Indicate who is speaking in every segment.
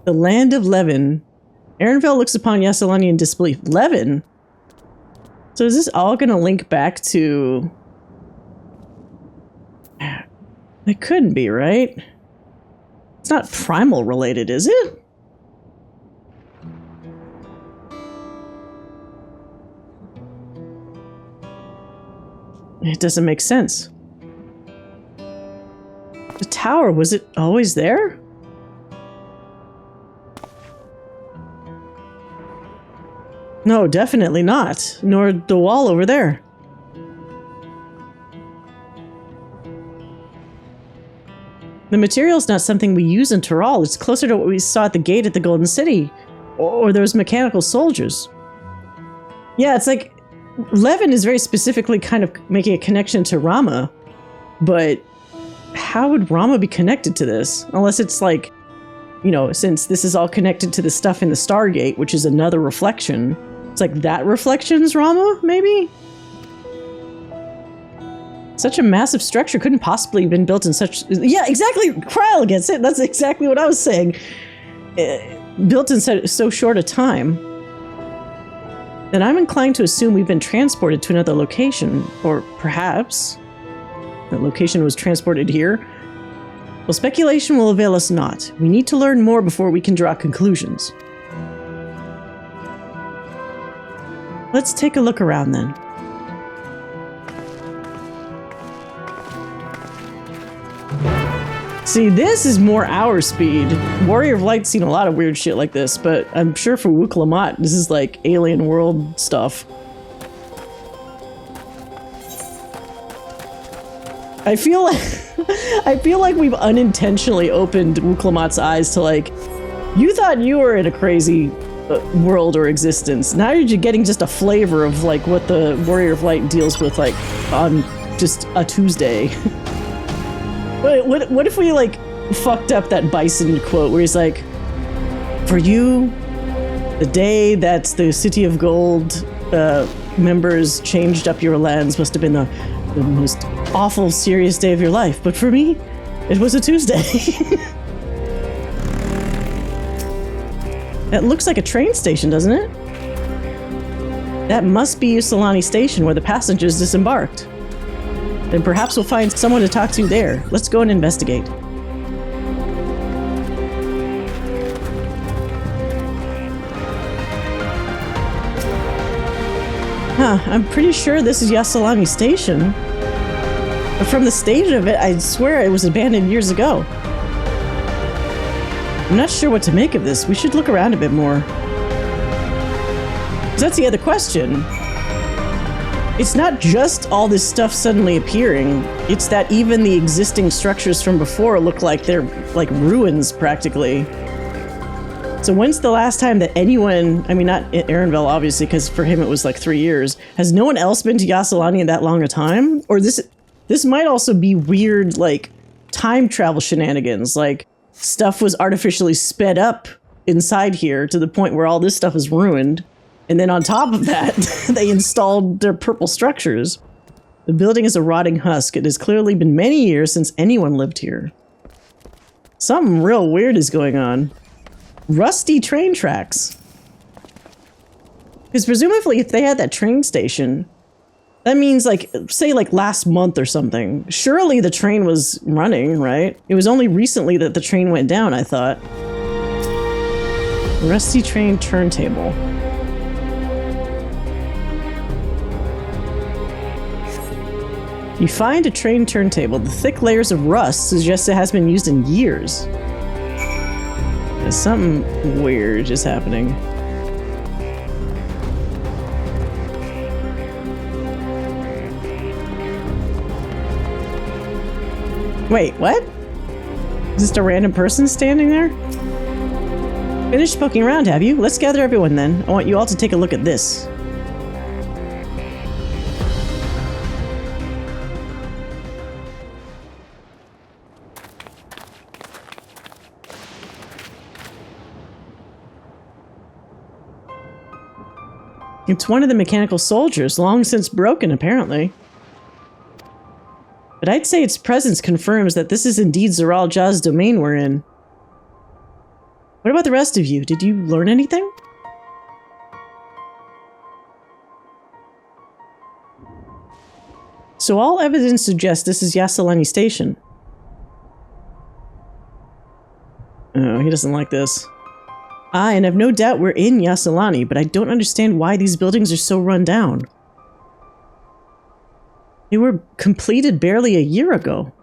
Speaker 1: The land of Levin. Erenville looks upon Yyasulani in disbelief. Levin? So is this all going to link back to... It couldn't be, right? It's not primal related, is it? It doesn't make sense. The tower, was it always there? No, definitely not. Nor the wall over there. The material's not something we use in Tural. It's closer to what we saw at the gate at the Golden City. Or those mechanical soldiers. Yeah, it's like... Levin is very specifically kind of making a connection to Rama. But how would Rama be connected to this? Unless it's like... You know, since this is all connected to the stuff in the Stargate, which is another reflection. It's like that reflection's Rama, maybe? Such a massive structure couldn't possibly have been built in such... Yeah, exactly! Kryl gets it! That's exactly what I was saying. Built in so short a time. Then I'm inclined to assume we've been transported to another location. Or perhaps... the location was transported here. Well, speculation will avail us not. We need to learn more before we can draw conclusions. Let's take a look around then. See, this is more our speed. Warrior of Light's seen a lot of weird shit like this, but I'm sure for Wuklamat, this is like alien world stuff. I feel like we've unintentionally opened Wuklamat's eyes to like, you thought you were in a crazy world or existence. Now you're getting just a flavor of like what the Warrior of Light deals with like on just a Tuesday. What if we like fucked up that Bison quote where he's like, for you, the day that the City of Gold members changed up your lands must have been the most awful, serious day of your life. But for me, it was a Tuesday. That looks like a train station, doesn't it? That must be Yyasulani Station where the passengers disembarked. Then perhaps we'll find someone to talk to there. Let's go and investigate. Huh, I'm pretty sure this is Yyasulani Station. But from the stage of it, I swear it was abandoned years ago. I'm not sure what to make of this. We should look around a bit more. 'Cause that's the other question. It's not just all this stuff suddenly appearing. It's that even the existing structures from before look like they're like ruins, practically. So when's the last time that anyone, I mean, not Erenville, obviously, because for him it was like 3 years. Has no one else been to Yyasulani in that long a time? Or this might also be weird, like, time travel shenanigans. Like, stuff was artificially sped up inside here to the point where all this stuff is ruined. And then on top of that, they installed their purple structures. The building is a rotting husk. It has clearly been many years since anyone lived here. Something real weird is going on. Rusty train tracks. Because presumably if they had that train station, that means like, say like last month or something. Surely the train was running, right? It was only recently that the train went down, I thought. Rusty train turntable. You find a train turntable. The thick layers of rust suggest it has been used in years. There's something weird just happening. Wait, what? Is just a random person standing there? Finished poking around, have you? Let's gather everyone then. I want you all to take a look at this. It's one of the mechanical soldiers, long since broken, apparently. But I'd say its presence confirms that this is indeed Zoral Jah's domain we're in. What about the rest of you? Did you learn anything? So all evidence suggests this is Yyasulani Station. Oh, he doesn't like this. And I've no doubt we're in Yyasulani, but I don't understand why these buildings are so run down. They were completed barely a year ago.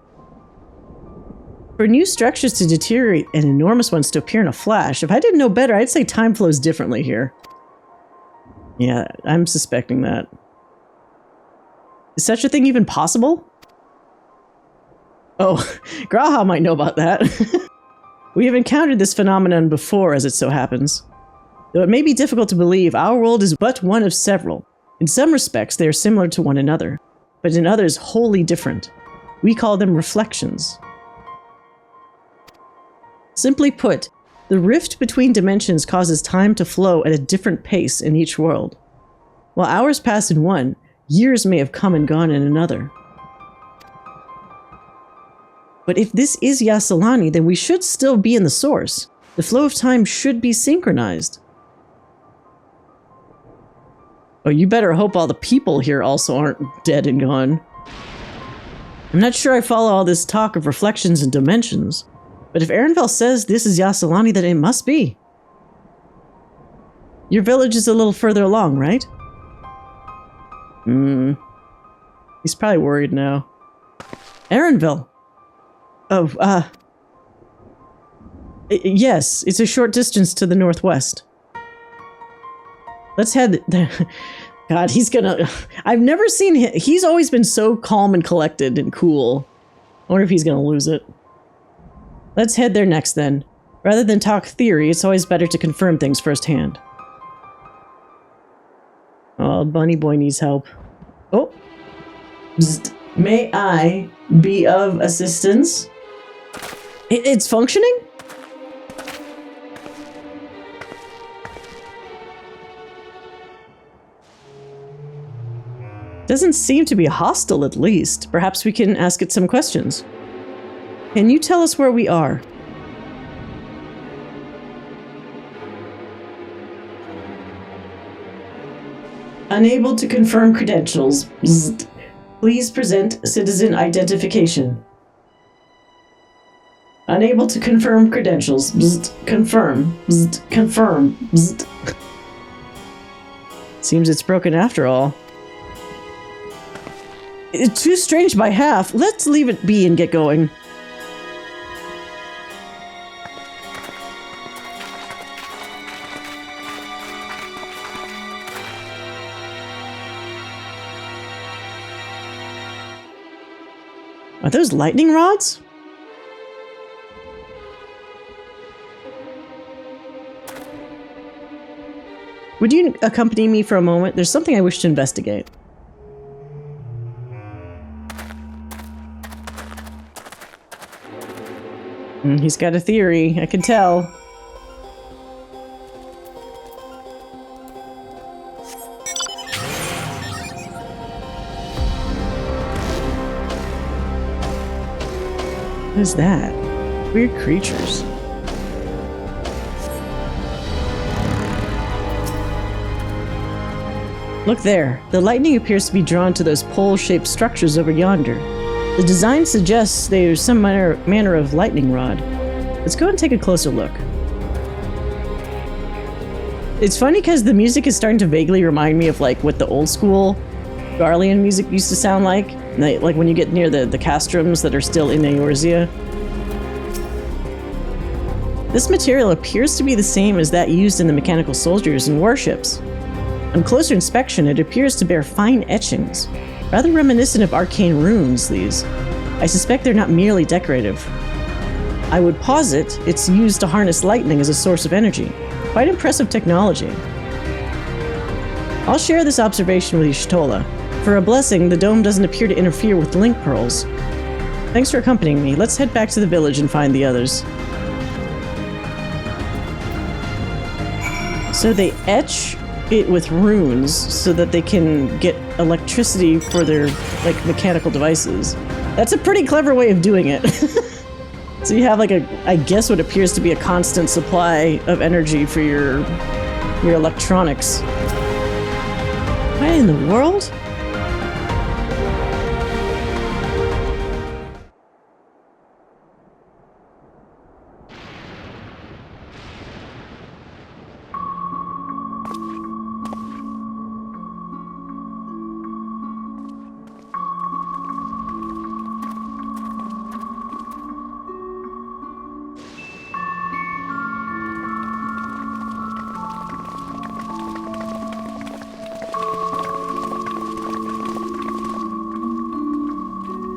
Speaker 1: For new structures to deteriorate and enormous ones to appear in a flash, if I didn't know better, I'd say time flows differently here. Yeah, I'm suspecting that. Is such a thing even possible? Oh, Graha might know about that. We have encountered this phenomenon before, as it so happens. Though it may be difficult to believe, our world is but one of several. In some respects, they are similar to one another, but in others, wholly different. We call them reflections. Simply put, the rift between dimensions causes time to flow at a different pace in each world. While hours pass in one, years may have come and gone in another. But if this is Yyasulani, then we should still be in the source. The flow of time should be synchronized. Oh, you better hope all the people here also aren't dead and gone. I'm not sure I follow all this talk of reflections and dimensions, but if Ehrenfeld says this is Yyasulani, then it must be. Your village is a little further along, right? He's probably worried now. Ehrenville! Oh, yes, it's a short distance to the northwest. Let's head there. God, he's gonna... I've never seen him... He's always been so calm and collected and cool. I wonder if he's gonna lose it. Let's head there next, then. Rather than talk theory, it's always better to confirm things firsthand. Oh, Bunny Boy needs help. Oh. Bzzt. May I be of assistance? It's functioning? Doesn't seem to be hostile, at least. Perhaps we can ask it some questions. Can you tell us where we are? Unable to confirm credentials. Bzzt. Please present citizen identification. Unable to confirm credentials. Bzzt. Confirm. Bzzt. Confirm. Bzzt. Seems it's broken after all. It's too strange by half. Let's leave it be and get going. Are those lightning rods? Would you accompany me for a moment? There's something I wish to investigate. He's got a theory, I can tell. What is that? Weird creatures. Look there. The lightning appears to be drawn to those pole-shaped structures over yonder. The design suggests there's some manner of lightning rod. Let's go and take a closer look. It's funny because the music is starting to vaguely remind me of like what the old school Garlean music used to sound like. Like when you get near the castrums that are still in Eorzea. This material appears to be the same as that used in the mechanical soldiers and warships. On closer inspection, it appears to bear fine etchings. Rather reminiscent of arcane runes, these. I suspect they're not merely decorative. I would posit it's used to harness lightning as a source of energy. Quite impressive technology. I'll share this observation with Y'shtola. For a blessing, the dome doesn't appear to interfere with the link pearls. Thanks for accompanying me. Let's head back to the village and find the others. So they etch it with runes so that they can get electricity for their like mechanical devices. That's a pretty clever way of doing it. So you have like I guess what appears to be a constant supply of energy for your electronics. What in the world?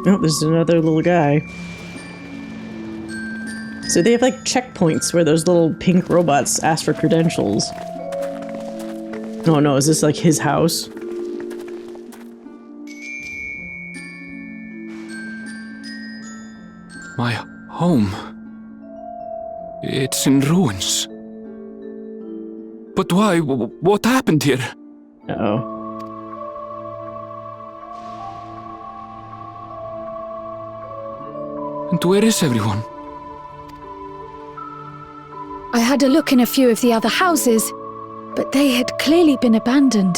Speaker 1: Oh, there's another little guy. So they have like checkpoints where those little pink robots ask for credentials. Oh no, is this like his house?
Speaker 2: My home. It's in ruins. But why? What happened here?
Speaker 1: Uh-oh.
Speaker 2: And where is everyone?
Speaker 3: I had a look in a few of the other houses, but they had clearly been abandoned.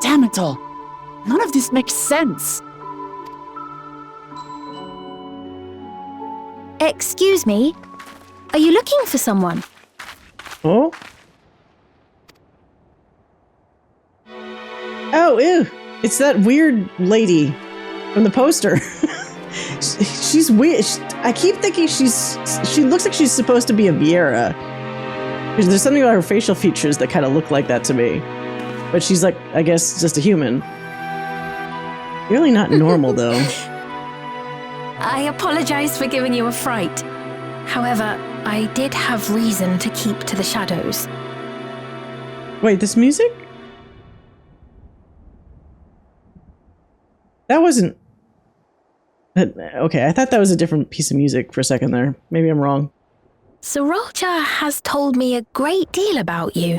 Speaker 4: Damn it all! None of this makes sense.
Speaker 5: Excuse me? Are you looking for someone?
Speaker 1: Oh? Oh, ew! It's that weird lady from the poster. She's weird. I keep thinking she looks like she's supposed to be a Viera. There's something about her facial features that kind of look like that to me. But she's like, I guess, just a human. Really not normal, though.
Speaker 5: I apologize for giving you a fright. However, I did have reason to keep to the shadows.
Speaker 1: Wait, this music? That wasn't... Okay, I thought that was a different piece of music for a second there. Maybe I'm wrong.
Speaker 5: Sorolja has told me a great deal about you.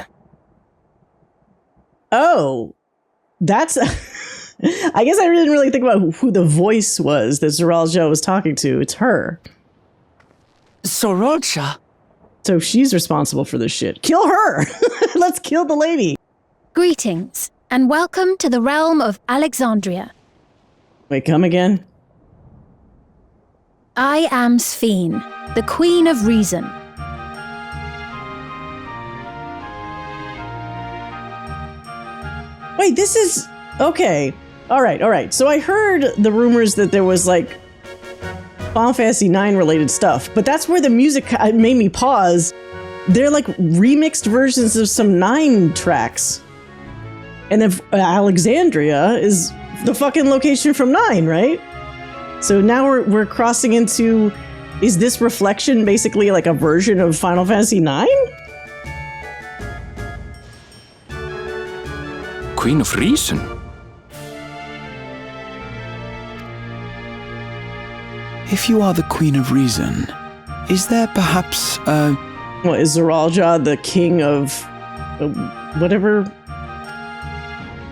Speaker 1: Oh, that's... I guess I didn't really think about who the voice was that Sorolja was talking to. It's her.
Speaker 4: Sorolja?
Speaker 1: So she's responsible for this shit. Kill her! Let's kill the lady!
Speaker 5: Greetings, and welcome to the realm of Alexandria.
Speaker 1: Wait, come again?
Speaker 5: I am Sphene, the Queen of Reason.
Speaker 1: Wait, this is... Okay. Alright. So I heard the rumors that there was, like, Final Fantasy IX related stuff, but that's where the music made me pause. They're, like, remixed versions of some 9 tracks. And if Alexandria is the fucking location from 9, right? So now we're crossing into... Is this Reflection basically like a version of Final Fantasy IX?
Speaker 2: Queen of Reason?
Speaker 6: If you are the Queen of Reason, is there perhaps a...
Speaker 1: What, is Sorolja the king of... whatever?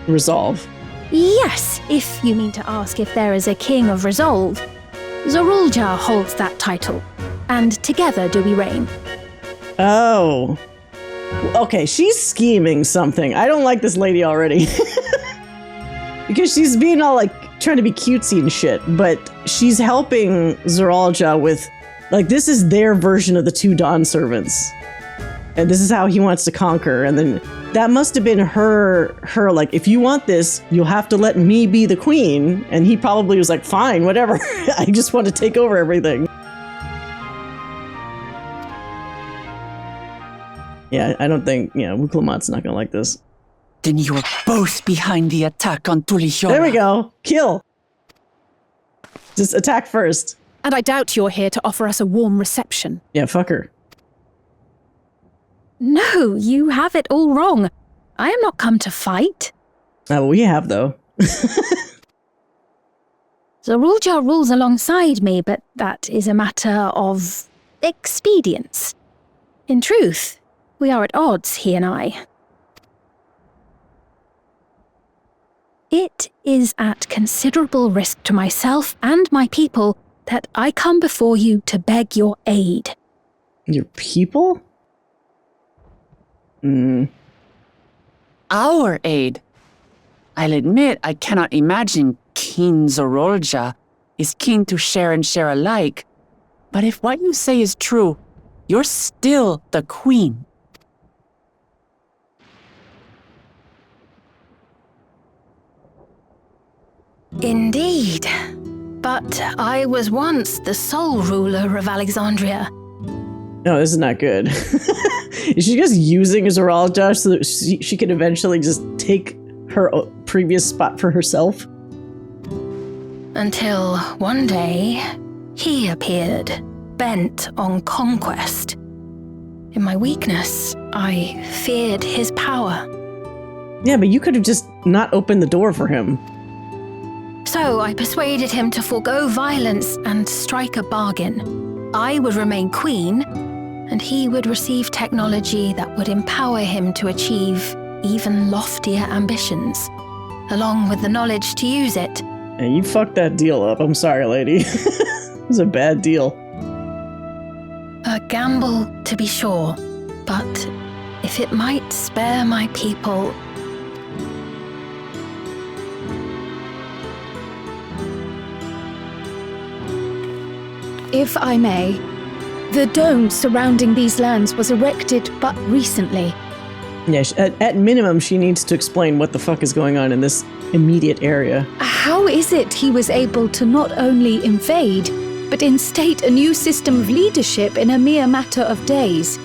Speaker 1: Resolve.
Speaker 5: Yes, if you mean to ask if there is a king of Resolve. Sorolja holds that title, and together do we reign.
Speaker 1: Oh. Okay, she's scheming something. I don't like this lady already. Because she's being all, like, trying to be cutesy and shit, but she's helping Sorolja with, like, this is their version of the 2 Dawn servants. And this is how he wants to conquer, and then that must have been her, like, if you want this, you'll have to let me be the queen. And he probably was like, fine, whatever. I just want to take over everything. Yeah, I don't think, Wuklamat's not gonna like this.
Speaker 4: Then you are both behind the attack on Tulichora.
Speaker 1: There we go. Kill. Just attack first.
Speaker 3: And I doubt you're here to offer us a warm reception.
Speaker 1: Yeah, fuck her.
Speaker 5: No, you have it all wrong. I am not come to fight.
Speaker 1: We have, though.
Speaker 5: Sorolja rules alongside me, but that is a matter of expedience. In truth, we are at odds, he and I. It is at considerable risk to myself and my people that I come before you to beg your aid.
Speaker 1: Your people?
Speaker 4: Our aid. I'll admit I cannot imagine King Zorolja is keen to share and share alike. But if what you say is true, you're still the queen.
Speaker 5: Indeed. But I was once the sole ruler of Alexandria.
Speaker 1: No, this is not good. Is she just using Zorolja so that she can eventually just take her previous spot for herself?
Speaker 5: Until one day, he appeared, bent on conquest. In my weakness, I feared his power.
Speaker 1: Yeah, but you could have just not opened the door for him.
Speaker 5: So I persuaded him to forego violence and strike a bargain. I would remain queen, and he would receive technology that would empower him to achieve even loftier ambitions, along with the knowledge to use it.
Speaker 1: And you fucked that deal up. I'm sorry, lady. It was a bad deal.
Speaker 5: A gamble, to be sure, but if it might spare my people...
Speaker 3: If I may, the dome surrounding these lands was erected but recently.
Speaker 1: Yeah, at minimum, she needs to explain what the fuck is going on in this immediate area.
Speaker 3: How is it he was able to not only invade, but instate a new system of leadership in a mere matter of days?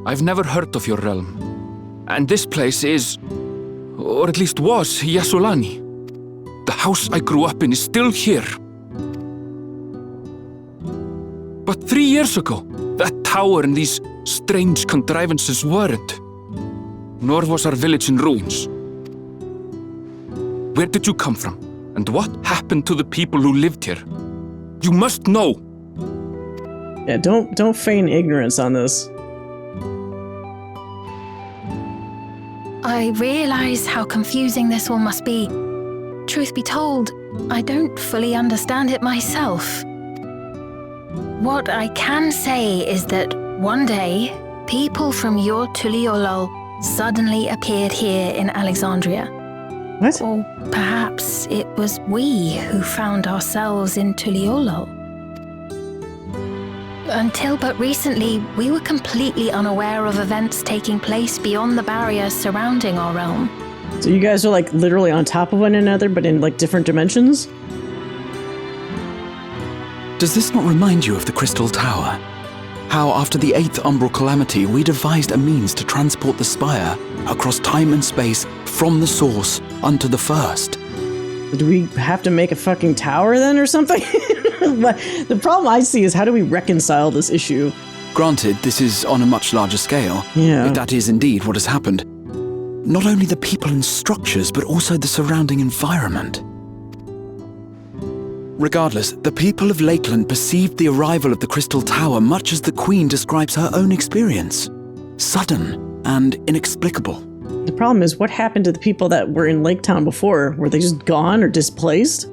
Speaker 2: I've never heard of your realm. And this place is, or at least was, Yyasulani. The house I grew up in is still here. But 3 years ago, that tower and these strange contrivances weren't. Nor was our village in ruins. Where did you come from? And what happened to the people who lived here? You must know!
Speaker 1: Yeah, don't feign ignorance on this.
Speaker 5: I realize how confusing this all must be. Truth be told, I don't fully understand it myself. What I can say is that one day, people from your Tuliolol suddenly appeared here in Alexandria.
Speaker 1: What?
Speaker 5: Or perhaps it was we who found ourselves in Tuliolol. Until but recently, we were completely unaware of events taking place beyond the barrier surrounding our realm.
Speaker 1: So you guys are like literally on top of one another, but in like different dimensions?
Speaker 6: Does this not remind you of the Crystal Tower? How after the 8th Umbral Calamity, we devised a means to transport the Spire across time and space from the source unto the first.
Speaker 1: Do we have to make a fucking tower then or something? But the problem I see is how do we reconcile this issue?
Speaker 6: Granted, this is on a much larger scale.
Speaker 1: Yeah.
Speaker 6: That is indeed what has happened. Not only the people and structures, but also the surrounding environment. Regardless, the people of Lakeland perceived the arrival of the Crystal Tower much as the Queen describes her own experience. Sudden and inexplicable.
Speaker 1: The problem is, what happened to the people that were in Lake Town before? Were they just gone or displaced?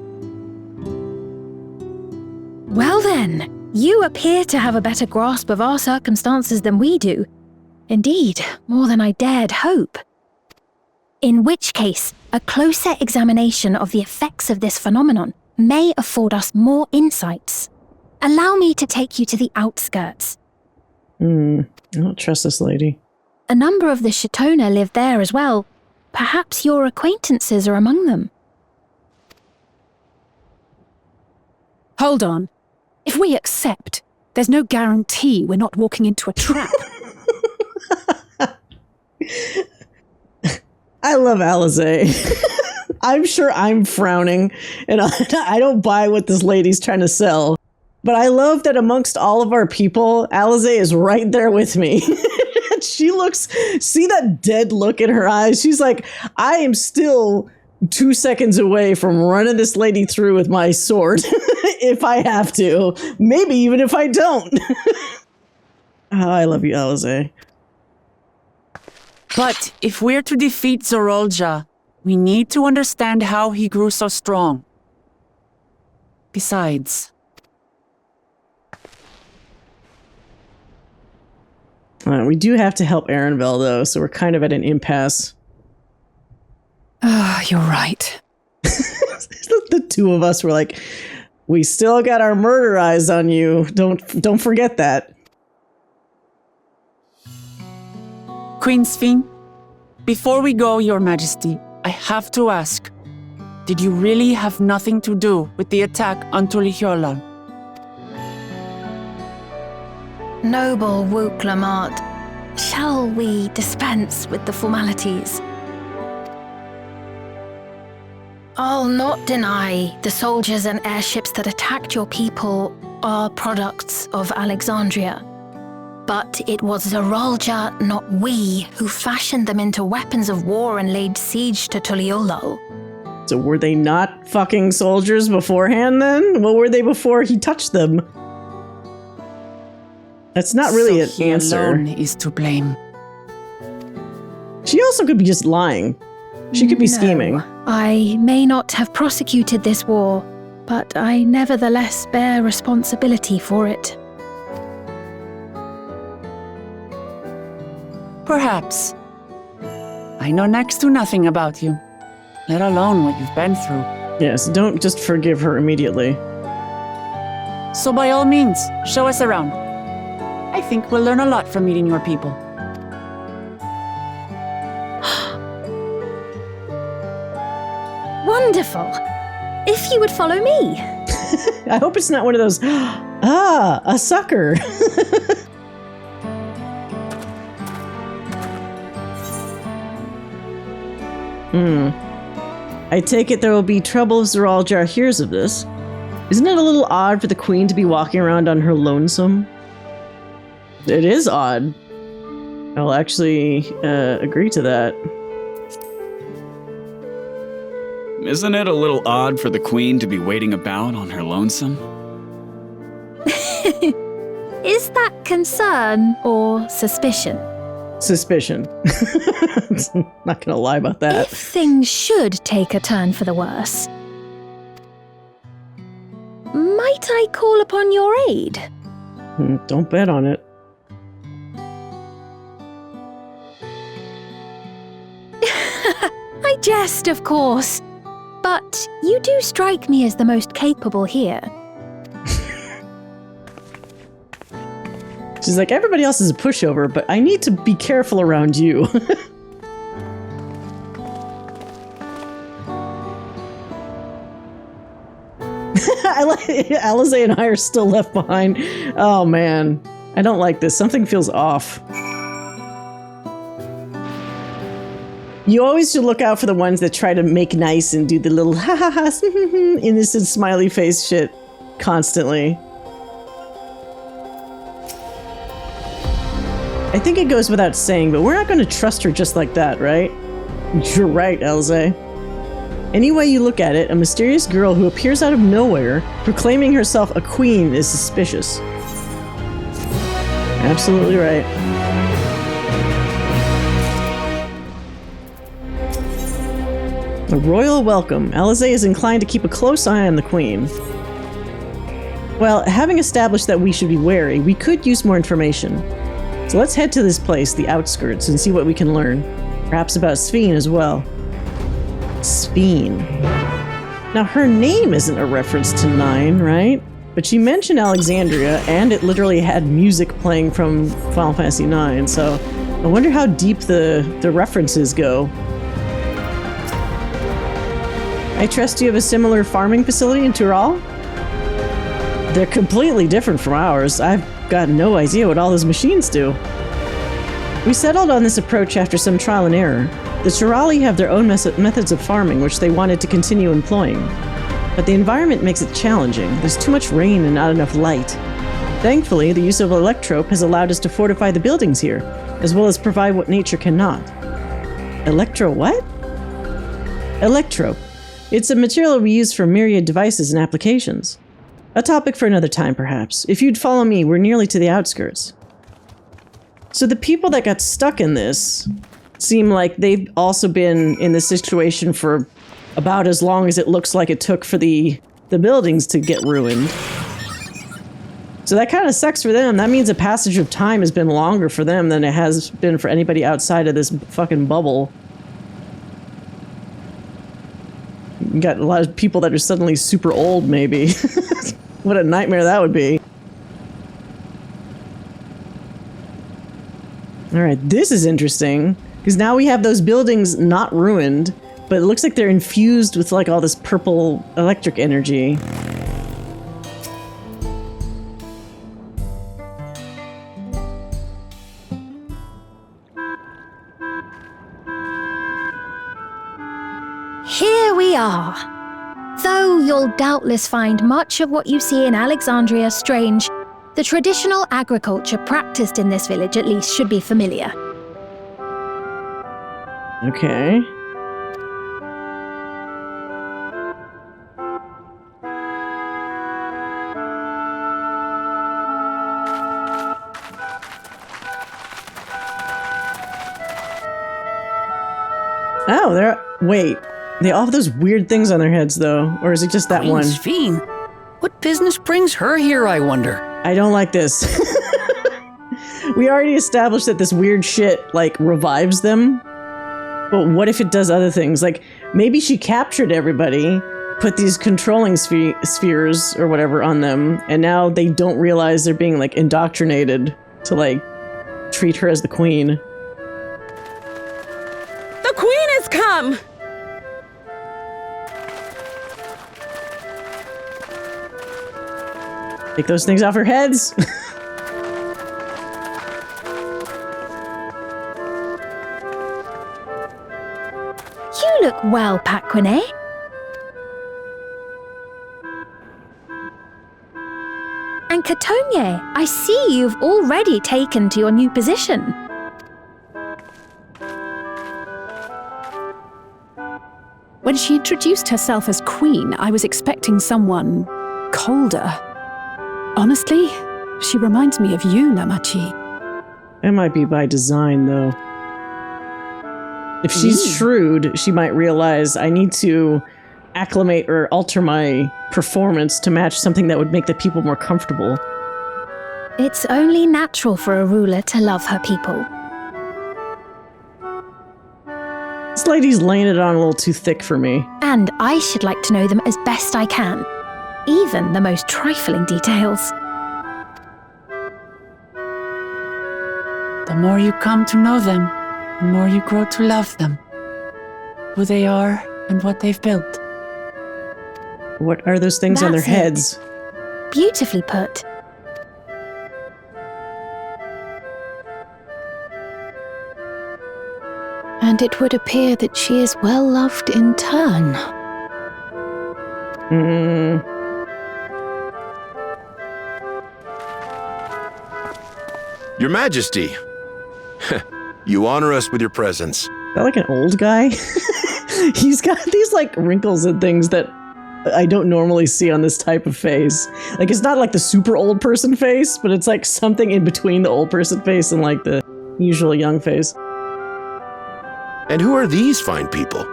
Speaker 5: Well then, you appear to have a better grasp of our circumstances than we do. Indeed, more than I dared hope. In which case, a closer examination of the effects of this phenomenon may afford us more insights. Allow me to take you to the outskirts.
Speaker 1: I don't trust this lady.
Speaker 5: A number of the Shatona live there as well. Perhaps your acquaintances are among them.
Speaker 3: Hold on. If we accept, there's no guarantee we're not walking into a trap.
Speaker 1: I love Alizé. I'm sure I'm frowning, and I don't buy what this lady's trying to sell. But I love that amongst all of our people, Alizé is right there with me. She looks, see that dead look in her eyes? She's like, I am still 2 seconds away from running this lady through with my sword, if I have to. Maybe even if I don't. Oh, I love you, Alizé.
Speaker 4: But if we're to defeat Zorolja, we need to understand how he grew so strong. Besides...
Speaker 1: We do have to help Arenville, though, so we're kind of at an impasse.
Speaker 5: You're right.
Speaker 1: The two of us were like, we still got our murder eyes on you. Don't forget that.
Speaker 4: Queen Sphene, before we go, Your Majesty, I have to ask, did you really have nothing to do with the attack on Tulihiola?
Speaker 5: Noble Wook Lamart, shall we dispense with the formalities? I'll not deny the soldiers and airships that attacked your people are products of Alexandria. But it was Zorolja, not we, who fashioned them into weapons of war and laid siege to Tuliolal.
Speaker 1: So were they not fucking soldiers beforehand then? What were they before he touched them? That's not really an
Speaker 4: he
Speaker 1: answer.
Speaker 4: Alone is to blame.
Speaker 1: She also could be just lying. She could be scheming.
Speaker 5: I may not have prosecuted this war, but I nevertheless bear responsibility for it. Perhaps.
Speaker 4: I know next to nothing about you, let alone what you've been through.
Speaker 1: Yes, don't just forgive her immediately.
Speaker 4: So by all means, show us around. I think we'll learn a lot from meeting your people.
Speaker 5: Wonderful. If you would follow me.
Speaker 1: I hope it's not one of those, a sucker. I take it there will be trouble if Zoroljar hears of this. Isn't it a little odd for the queen to be walking around on her lonesome? It is odd. I'll actually agree to that.
Speaker 7: Isn't it a little odd for the queen to be waiting about on her lonesome?
Speaker 5: Is that concern or suspicion?
Speaker 1: Suspicion. Not gonna lie about that.
Speaker 5: If things should take a turn for the worse, might I call upon your aid?
Speaker 1: Don't bet on it.
Speaker 5: I jest, of course. But you do strike me as the most capable here.
Speaker 1: She's like, everybody else is a pushover, but I need to be careful around you. Alize and I are still left behind. Oh man, I don't like this. Something feels off. You always should look out for the ones that try to make nice and do the little ha ha ha innocent smiley face shit constantly. I think it goes without saying, but we're not going to trust her just like that, right? You're right, Alize. Any way you look at it, a mysterious girl who appears out of nowhere, proclaiming herself a queen, is suspicious. Absolutely right. A royal welcome. Alize is inclined to keep a close eye on the queen. Well, having established that we should be wary, we could use more information. So let's head to this place, the outskirts, and see what we can learn. Perhaps about Sphene as well. Sphene. Now, her name isn't a reference to 9, right? But she mentioned Alexandria, and it literally had music playing from Final Fantasy IX, so I wonder how deep the references go. I trust you have a similar farming facility in Tural? They're completely different from ours. I've got no idea what all those machines do. We settled on this approach after some trial and error. The Turali have their own methods of farming, which they wanted to continue employing. But the environment makes it challenging. There's too much rain and not enough light. Thankfully, the use of electrope has allowed us to fortify the buildings here, as well as provide what nature cannot. Electro what? Electrope. It's a material we use for myriad devices and applications. A topic for another time, perhaps. If you'd follow me, we're nearly to the outskirts. So the people that got stuck in this seem like they've also been in this situation for about as long as it looks like it took for the buildings to get ruined. So that kind of sucks for them. That means the passage of time has been longer for them than it has been for anybody outside of this fucking bubble. You got a lot of people that are suddenly super old, maybe. What a nightmare that would be. Alright, this is interesting. Because now we have those buildings not ruined, but it looks like they're infused with like all this purple electric energy.
Speaker 5: Here we are. Though you'll doubtless find much of what you see in Alexandria strange, the traditional agriculture practiced in this village at least should be familiar.
Speaker 1: Okay. Oh, they're... Wait. They all have those weird things on their heads, though. Or is it just that
Speaker 8: Queen
Speaker 1: one?
Speaker 8: Sphene? What business brings her here, I wonder?
Speaker 1: I don't like this. We already established that this weird shit, like, revives them. But what if it does other things? Like, maybe she captured everybody, put these controlling spheres or whatever on them, and now they don't realize they're being, like, indoctrinated to, like, treat her as the queen.
Speaker 9: The queen has come!
Speaker 1: Take those things off her heads!
Speaker 5: You look well, Paquine. And Katonye, I see you've already taken to your new position.
Speaker 10: When she introduced herself as queen, I was expecting someone colder. Honestly, she reminds me of you, Lamachi.
Speaker 1: It might be by design, though. If she's shrewd, she might realize I need to acclimate or alter my performance to match something that would make the people more comfortable.
Speaker 5: It's only natural for a ruler to love her people.
Speaker 1: This lady's laying it on a little too thick for me.
Speaker 5: And I should like to know them as best I can. Even the most trifling details.
Speaker 4: The more you come to know them, the more you grow to love them. Who they are and what they've built.
Speaker 1: What are those things on their
Speaker 5: That's it.
Speaker 1: heads?
Speaker 5: Beautifully put.
Speaker 10: And it would appear that she is well loved in turn.
Speaker 11: Your Majesty, you honor us with your presence.
Speaker 1: Is that like an old guy? He's got these like wrinkles and things that I don't normally see on this type of face. Like it's not like the super old person face, but it's like something in between the old person face and like the usual young face.
Speaker 11: And who are these fine people?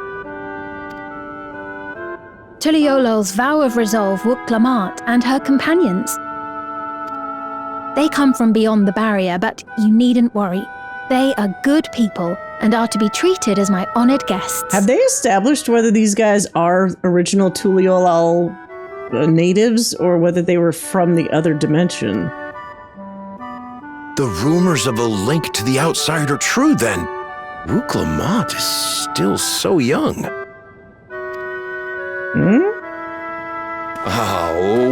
Speaker 5: Tuliolol's vow of resolve Wuklamat and her companions. They come from beyond the barrier, but you needn't worry. They are good people and are to be treated as my honored guests.
Speaker 1: Have they established whether these guys are original Tuliolal natives or whether they were from the other dimension?
Speaker 11: The rumors of a link to the outside are true then. Wuklamat is still so young.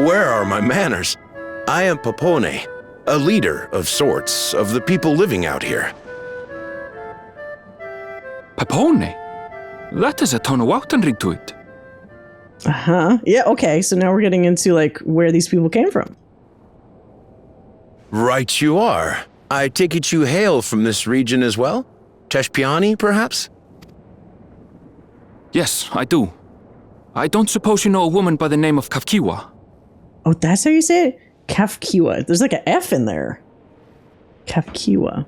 Speaker 11: Where are my manners? I am Papone, a leader of sorts of the people living out here.
Speaker 2: Papone? That is a Tonawautanrig to it.
Speaker 1: Uh-huh. Yeah, okay, so now we're getting into, like, where these people came from.
Speaker 11: Right you are. I take it you hail from this region as well? Teshpiani, perhaps?
Speaker 2: Yes, I do. I don't suppose you know a woman by the name of Kafkiwa.
Speaker 1: Oh, that's how you say it? Kafkiwa. There's like an F in there. Kafkiwa.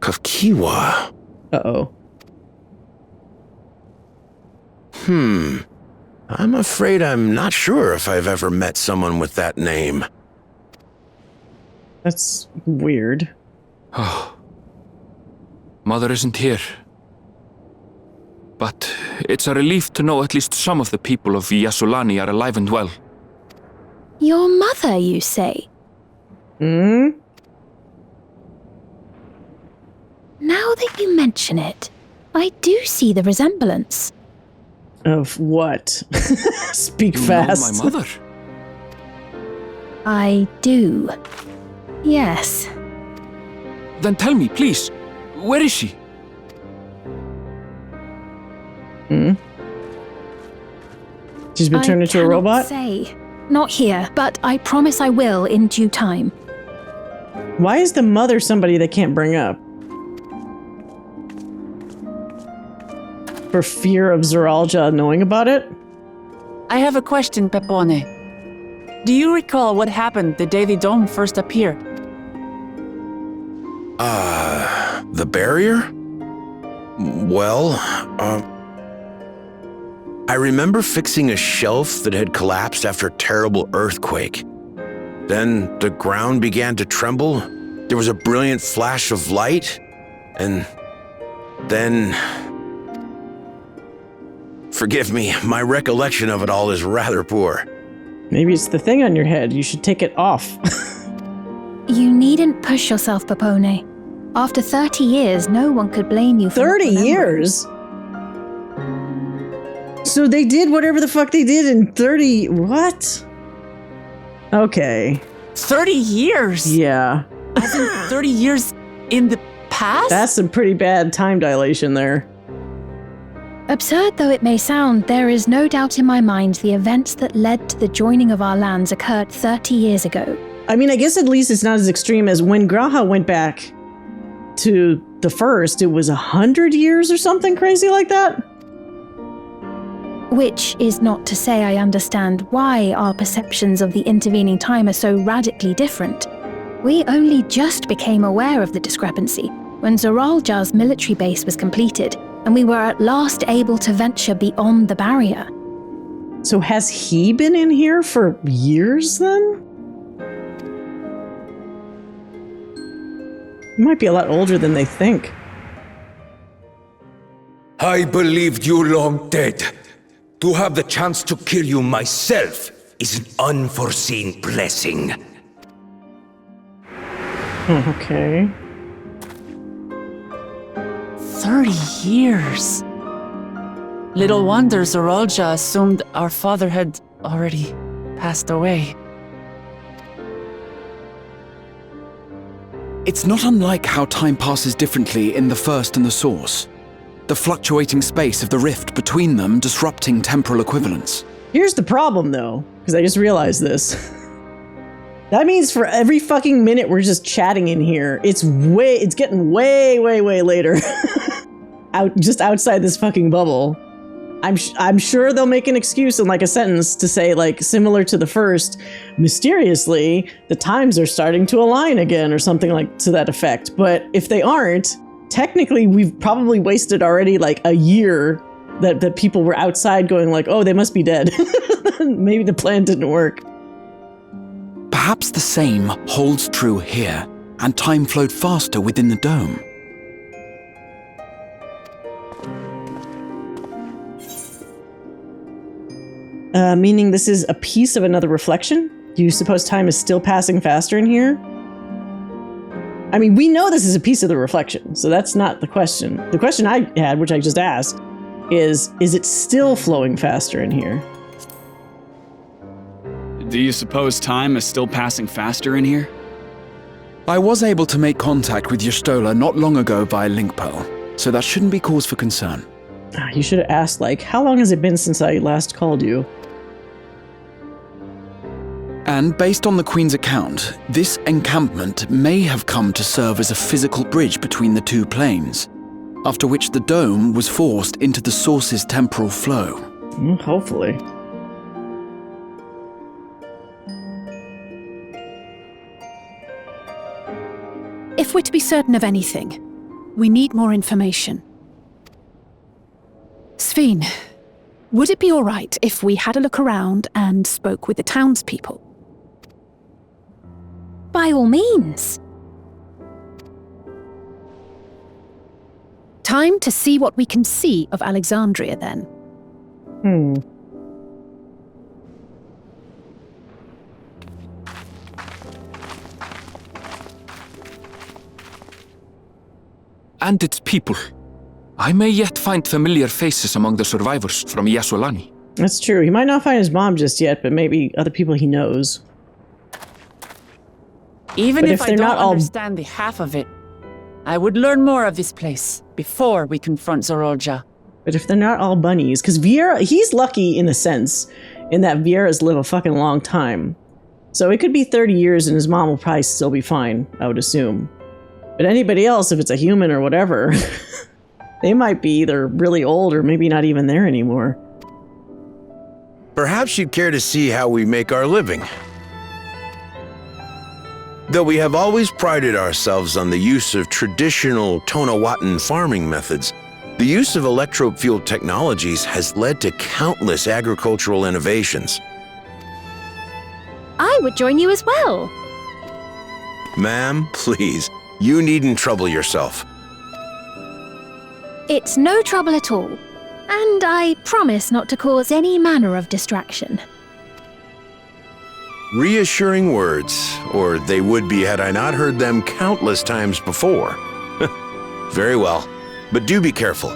Speaker 11: Kafkiwa.
Speaker 1: Uh-oh.
Speaker 11: I'm afraid I'm not sure if I've ever met someone with that name.
Speaker 1: That's weird.
Speaker 2: Oh. Mother isn't here. But it's a relief to know at least some of the people of Yyasulani are alive and well.
Speaker 5: Your mother, you say?
Speaker 1: Hmm?
Speaker 5: Now that you mention it, I do see the resemblance.
Speaker 1: Of what? Speak
Speaker 2: You
Speaker 1: fast.
Speaker 2: know my mother?
Speaker 5: I do. Yes.
Speaker 2: Then tell me, please, where is she?
Speaker 1: She's been turned into a robot?
Speaker 5: I cannot say. Not here, but I promise I will in due time.
Speaker 1: Why is the mother somebody they can't bring up? For fear of Zoralja knowing about it?
Speaker 4: I have a question, Pepone. Do you recall what happened the day the dome first appeared?
Speaker 11: The barrier? Well, I remember fixing a shelf that had collapsed after a terrible earthquake. Then the ground began to tremble. There was a brilliant flash of light, and then... Forgive me, my recollection of it all is rather poor.
Speaker 1: Maybe it's the thing on your head. You should take it off.
Speaker 5: You needn't push yourself, Pepone. After 30 years, no one could blame you for
Speaker 1: 30 years? So they did whatever the fuck they did in 30... What? Okay.
Speaker 4: 30 years?
Speaker 1: Yeah.
Speaker 4: As in 30 years in the past?
Speaker 1: That's some pretty bad time dilation there.
Speaker 5: Absurd though it may sound, there is no doubt in my mind the events that led to the joining of our lands occurred 30 years ago.
Speaker 1: I mean, I guess at least it's not as extreme as when Graha went back to the first, it was 100 years or something crazy like that?
Speaker 5: Which is not to say I understand why our perceptions of the intervening time are so radically different. We only just became aware of the discrepancy when Zoralja's military base was completed, and we were at last able to venture beyond the barrier.
Speaker 1: So has he been in here for years then? He might be a lot older than they think.
Speaker 12: I believed you long dead. To have the chance to kill you myself is an unforeseen blessing.
Speaker 1: Okay.
Speaker 4: 30 years. Little wonder Zoralja assumed our father had already passed away.
Speaker 6: It's not unlike how time passes differently in the First and the Source. The fluctuating space of the rift between them disrupting temporal equivalence.
Speaker 1: Here's the problem though, because I just realized this. That means for every fucking minute we're just chatting in here, it's getting way later. Just outside this fucking bubble. I'm sure they'll make an excuse in like a sentence to say like similar to the first, mysteriously, the times are starting to align again or something like to that effect. But if they aren't, technically we've probably wasted already like a year that people were outside going like, oh, they must be dead. Maybe the plan didn't work.
Speaker 6: Perhaps the same holds true here, and time flowed faster within the dome.
Speaker 1: Meaning this is a piece of another reflection? Do you suppose time is still passing faster in here? I mean, we know this is a piece of the reflection, so that's not the question. The question I had, which I just asked, is it still flowing faster in here?
Speaker 7: Do you suppose time is still passing faster in here?
Speaker 6: I was able to make contact with Y'shtola not long ago via link pearl, so that shouldn't be cause for concern.
Speaker 1: You should have asked, like, how long has it been since I last called you?
Speaker 6: And based on the Queen's account, this encampment may have come to serve as a physical bridge between the two planes, after which the dome was forced into the source's temporal flow.
Speaker 1: Hopefully.
Speaker 10: If we're to be certain of anything, We need more information. Sphene, would it be all right if we had a look around and spoke with the townspeople?
Speaker 5: By all means.
Speaker 10: Time to see what we can see of Alexandria, then.
Speaker 2: And its people. I may yet find familiar faces among the survivors from Yyasulani.
Speaker 1: That's true. He might not find his mom just yet, but maybe other people he knows.
Speaker 4: Even
Speaker 1: But
Speaker 4: if
Speaker 1: if
Speaker 4: I
Speaker 1: they're
Speaker 4: don't
Speaker 1: not all-
Speaker 4: understand the half of it, I would learn more of this place before we confront Zorolja.
Speaker 1: But if they're not all bunnies, because Viera, he's lucky in a sense, in that Viera's live a fucking long time. So it could be 30 years and his mom will probably still be fine, I would assume. But anybody else, if it's a human or whatever, they might be either really old or maybe not even there anymore.
Speaker 11: Perhaps you'd care to see how we make our living. Though we have always prided ourselves on the use of traditional Tonawatan farming methods, the use of electro-fueled technologies has led to countless agricultural innovations.
Speaker 5: I would join you as well.
Speaker 11: Ma'am, please, you needn't trouble yourself.
Speaker 5: It's no trouble at all. And I promise not to cause any manner of distraction.
Speaker 11: Reassuring words, or they would be had I not heard them countless times before. Very well, but do be careful.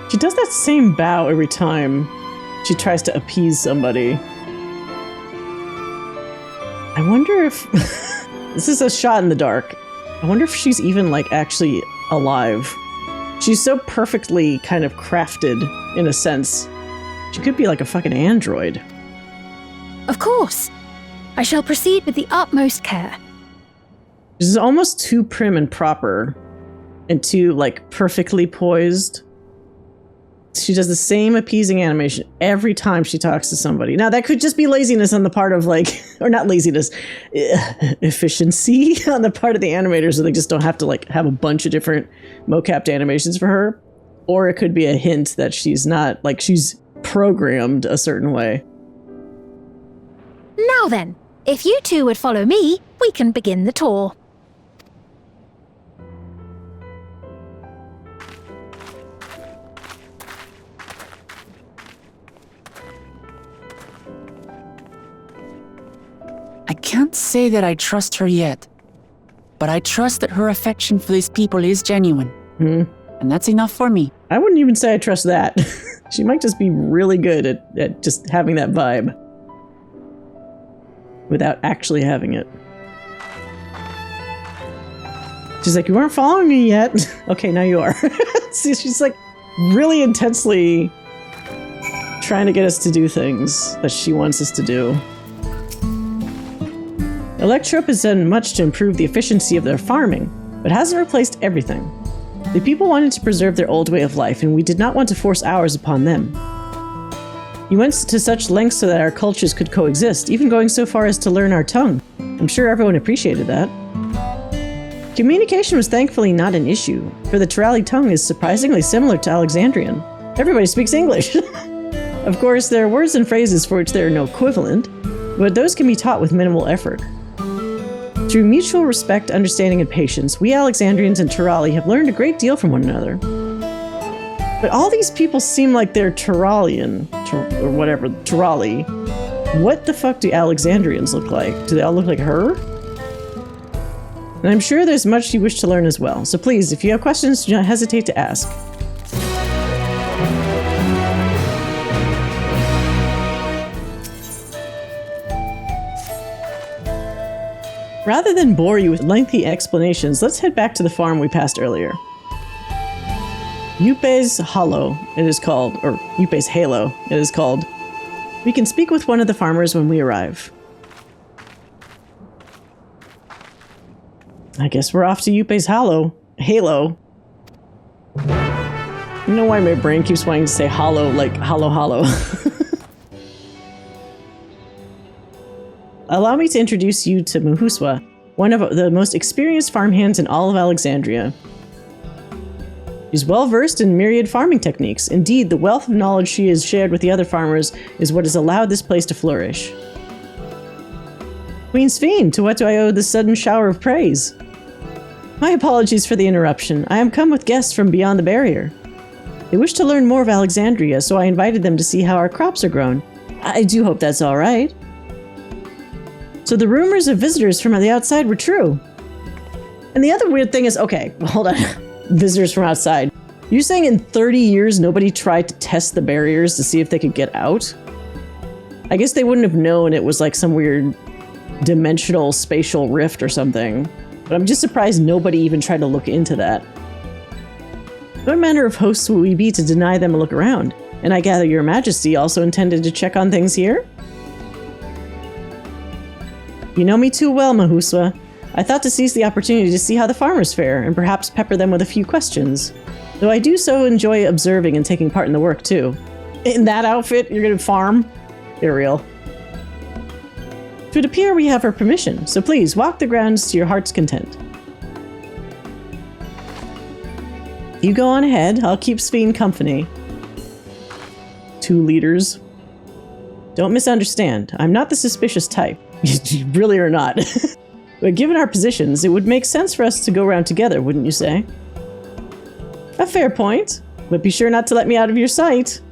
Speaker 1: She does that same bow every time she tries to appease somebody. I wonder if... This is a shot in the dark. I wonder if she's even, like, actually alive. She's so perfectly kind of crafted, in a sense. She could be like a fucking android.
Speaker 5: Of course. I shall proceed with the utmost care.
Speaker 1: She's almost too prim and proper. And too, like, perfectly poised. She does the same appeasing animation every time she talks to somebody. Now, that could just be laziness on the part of, like... Or not laziness. Efficiency on the part of the animators, so they just don't have to, like, have a bunch of different mocapped animations for her. Or it could be a hint that she's not... Like, she's programmed a certain way.
Speaker 5: Now then, if you two would follow me, we can begin the tour.
Speaker 4: I can't say that I trust her yet, but I trust that her affection for these people is genuine. And that's enough for me.
Speaker 1: I wouldn't even say I trust that. She might just be really good at just having that vibe. Without actually having it. She's like, you weren't following me yet. Okay, now you are. See, she's like really intensely trying to get us to do things that she wants us to do. Electrope has done much to improve the efficiency of their farming, but hasn't replaced everything. The people wanted to preserve their old way of life, and we did not want to force ours upon them. You went to such lengths so that our cultures could coexist, even going so far as to learn our tongue. I'm sure everyone appreciated that. Communication was thankfully not an issue, for the Tirali tongue is surprisingly similar to Alexandrian. Everybody speaks English. Of course, there are words and phrases for which there are no equivalent, but those can be taught with minimal effort. Through mutual respect, understanding, and patience, we Alexandrians and Tirali have learned a great deal from one another. But all these people seem like they're Tiralian, or whatever, Tirali. What the fuck do Alexandrians look like? Do they all look like her? And I'm sure there's much you wish to learn as well. So please, if you have questions, do not hesitate to ask. Rather than bore you with lengthy explanations, let's head back to the farm we passed earlier. Yupe's Hollow, it is called, or Yupe's Halo, it is called. We can speak with one of the farmers when we arrive. I guess we're off to Yupe's Halo. Halo. I don't know why my brain keeps wanting to say hollow, like hollow hollow. Allow me to introduce you to Muhuswa. one of the most experienced farmhands in all of Alexandria. She's well versed in myriad farming techniques. Indeed, the wealth of knowledge she has shared with the other farmers is what has allowed this place to flourish. Queen Sphene, to what do I owe this sudden shower of praise? My apologies for the interruption. I am come with guests from beyond the barrier. They wish to learn more of Alexandria, so I invited them to see how our crops are grown. I do hope that's all right. So the rumors of visitors from the outside were true. And the other weird thing is, okay, hold on. Visitors from outside. You're saying in 30 years nobody tried to test the barriers to see if they could get out? I guess they wouldn't have known it was like some weird dimensional spatial rift or something. But I'm just surprised nobody even tried to look into that. What manner of hosts would we be to deny them a look around? And I gather your majesty also intended to check on things here? You know me too well, Mahuswa. I thought to seize the opportunity to see how the farmers fare, and perhaps pepper them with a few questions. Though I do so enjoy observing and taking part in the work, too. In that outfit, you're gonna farm? You're real. It would appear we have our permission, so please walk the grounds to your heart's content. You go on ahead, I'll keep Sphene company. 2 leaders. Don't misunderstand, I'm not the suspicious type. You really are not. But given our positions, it would make sense for us to go around together, wouldn't you say? A fair point, but be sure not to let me out of your sight.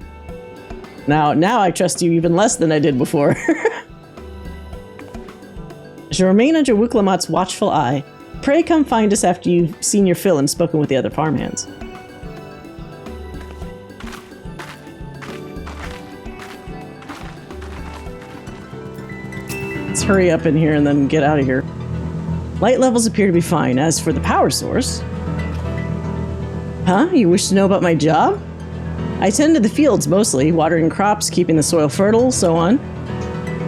Speaker 1: Now I trust you even less than I did before. I shall remain under Wuklamat's watchful eye. Pray come find us after you've seen your fill and spoken with the other farmhands. Let's hurry up in here and then get out of here. Light levels appear to be fine. As for the power source... Huh? You wish to know about my job? I tend to the fields mostly, watering crops, keeping the soil fertile, so on.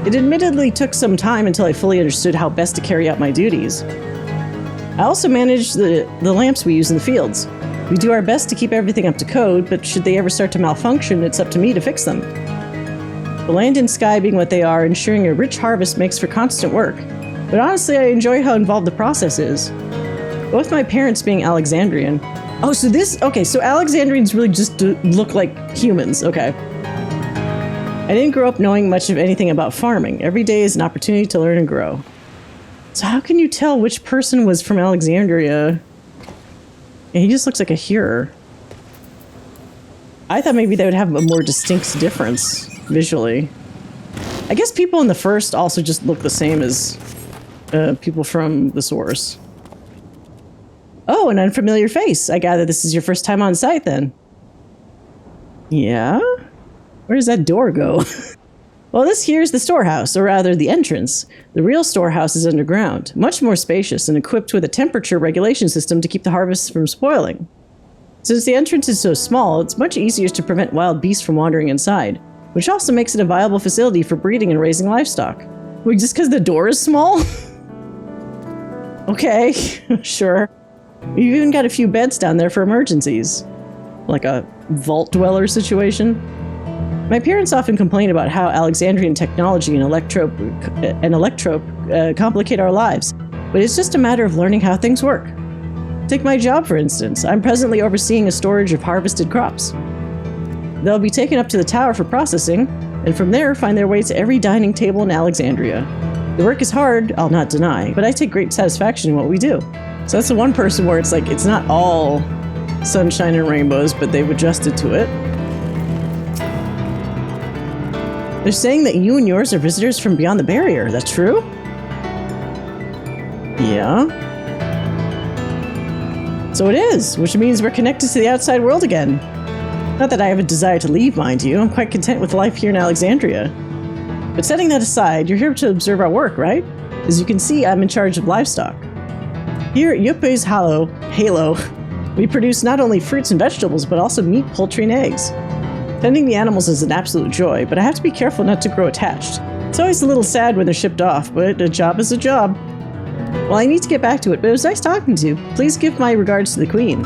Speaker 1: It admittedly took some time until I fully understood how best to carry out my duties. I also manage the lamps we use in the fields. We do our best to keep everything up to code, but should they ever start to malfunction, it's up to me to fix them. The land and sky being what they are, ensuring a rich harvest makes for constant work. But honestly, I enjoy how involved the process is. Both my parents being Alexandrian. Oh, so so Alexandrians really just look like humans, okay. I didn't grow up knowing much of anything about farming. Every day is an opportunity to learn and grow. So how can you tell which person was from Alexandria? Yeah, he just looks like a hearer. I thought maybe they would have a more distinct difference visually. I guess people in the first also just look the same as people from the source. Oh, an unfamiliar face. I gather this is your first time on site then. Yeah? Where does that door go? Well, this here's the storehouse, or rather the entrance. The real storehouse is underground, much more spacious and equipped with a temperature regulation system to keep the harvest from spoiling. Since the entrance is so small, it's much easier to prevent wild beasts from wandering inside, which also makes it a viable facility for breeding and raising livestock. Wait, just because the door is small? Okay, sure. We've even got a few beds down there for emergencies. Like a vault dweller situation. My parents often complain about how Alexandrian technology and electrope complicate our lives, but it's just a matter of learning how things work. Take my job, for instance. I'm presently overseeing a storage of harvested crops. They'll be taken up to the tower for processing, and from there find their way to every dining table in Alexandria. The work is hard, I'll not deny, but I take great satisfaction in what we do. So that's the one person where it's like, it's not all sunshine and rainbows, but they've adjusted to it. They're saying that you and yours are visitors from beyond the barrier. That's true? Yeah. So it is, which means we're connected to the outside world again. Not that I have a desire to leave, mind you. I'm quite content with life here in Alexandria. But setting that aside, you're here to observe our work, right? As you can see, I'm in charge of livestock. Here at Yupe's Halo, we produce not only fruits and vegetables, but also meat, poultry, and eggs. Tending the animals is an absolute joy, but I have to be careful not to grow attached. It's always a little sad when they're shipped off, but a job is a job. Well, I need to get back to it, but it was nice talking to you. Please give my regards to the Queen.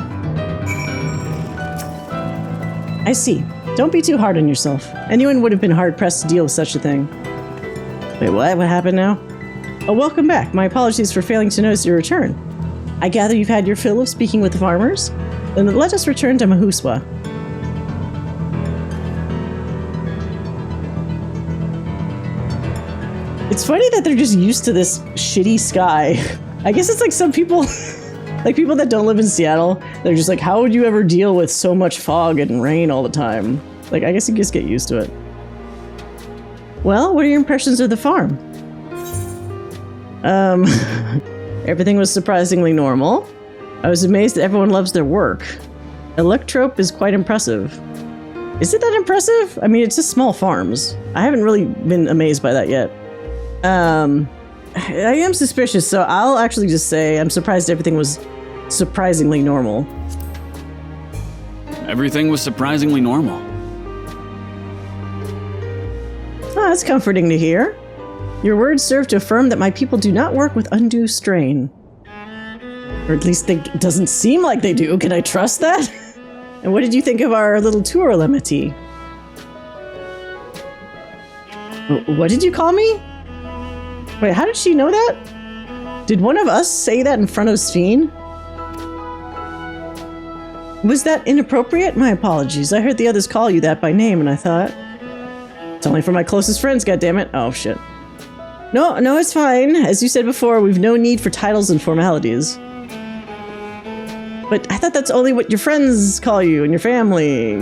Speaker 1: I see. Don't be too hard on yourself. Anyone would have been hard-pressed to deal with such a thing. Wait, what? What happened now? Oh, welcome back. My apologies for failing to notice your return. I gather you've had your fill of speaking with the farmers? Then let us return to Mahuswa. It's funny that they're just used to this shitty sky. I guess it's like some people, like people that don't live in Seattle, they're just like, how would you ever deal with so much fog and rain all the time? Like, I guess you just get used to it. Well, what are your impressions of the farm? Everything was surprisingly normal. I was amazed that everyone loves their work. Electrope is quite impressive. Is it that impressive? I mean, it's just small farms. I haven't really been amazed by that yet. I am suspicious, so I'll actually just say I'm surprised everything was surprisingly normal.
Speaker 7: Everything was surprisingly normal.
Speaker 1: Oh, that's comforting to hear. Your words serve to affirm that my people do not work with undue strain. Or at least it doesn't seem like they do. Can I trust that? And what did you think of our little tour, Lemity? What did you call me? Wait, how did she know that? Did one of us say that in front of Sphene? Was that inappropriate? My apologies. I heard the others call you that by name, and I thought... It's only for my closest friends, goddammit. Oh, shit. No, it's fine. As you said before, we've no need for titles and formalities. But I thought that's only what your friends call you and your family.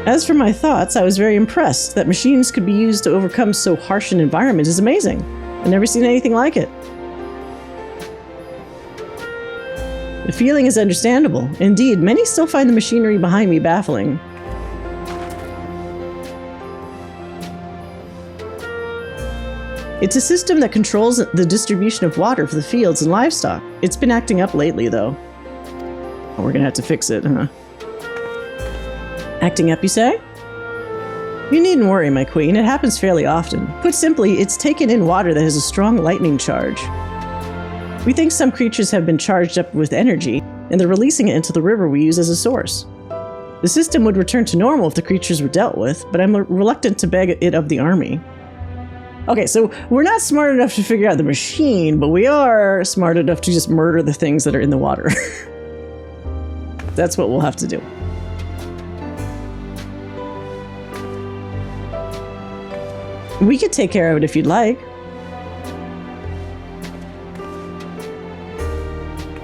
Speaker 1: As for my thoughts, I was very impressed. That machines could be used to overcome so harsh an environment is amazing. I've never seen anything like it. The feeling is understandable. Indeed, many still find the machinery behind me baffling. It's a system that controls the distribution of water for the fields and livestock. It's been acting up lately, though. Oh, we're gonna have to fix it, huh? Acting up, you say? You needn't worry, my queen. It happens fairly often. Put simply, it's taken in water that has a strong lightning charge. We think some creatures have been charged up with energy, and they're releasing it into the river we use as a source. The system would return to normal if the creatures were dealt with, but I'm reluctant to beg it of the army. Okay, so we're not smart enough to figure out the machine, but we are smart enough to just murder the things that are in the water. That's what we'll have to do. We could take care of it if you'd like.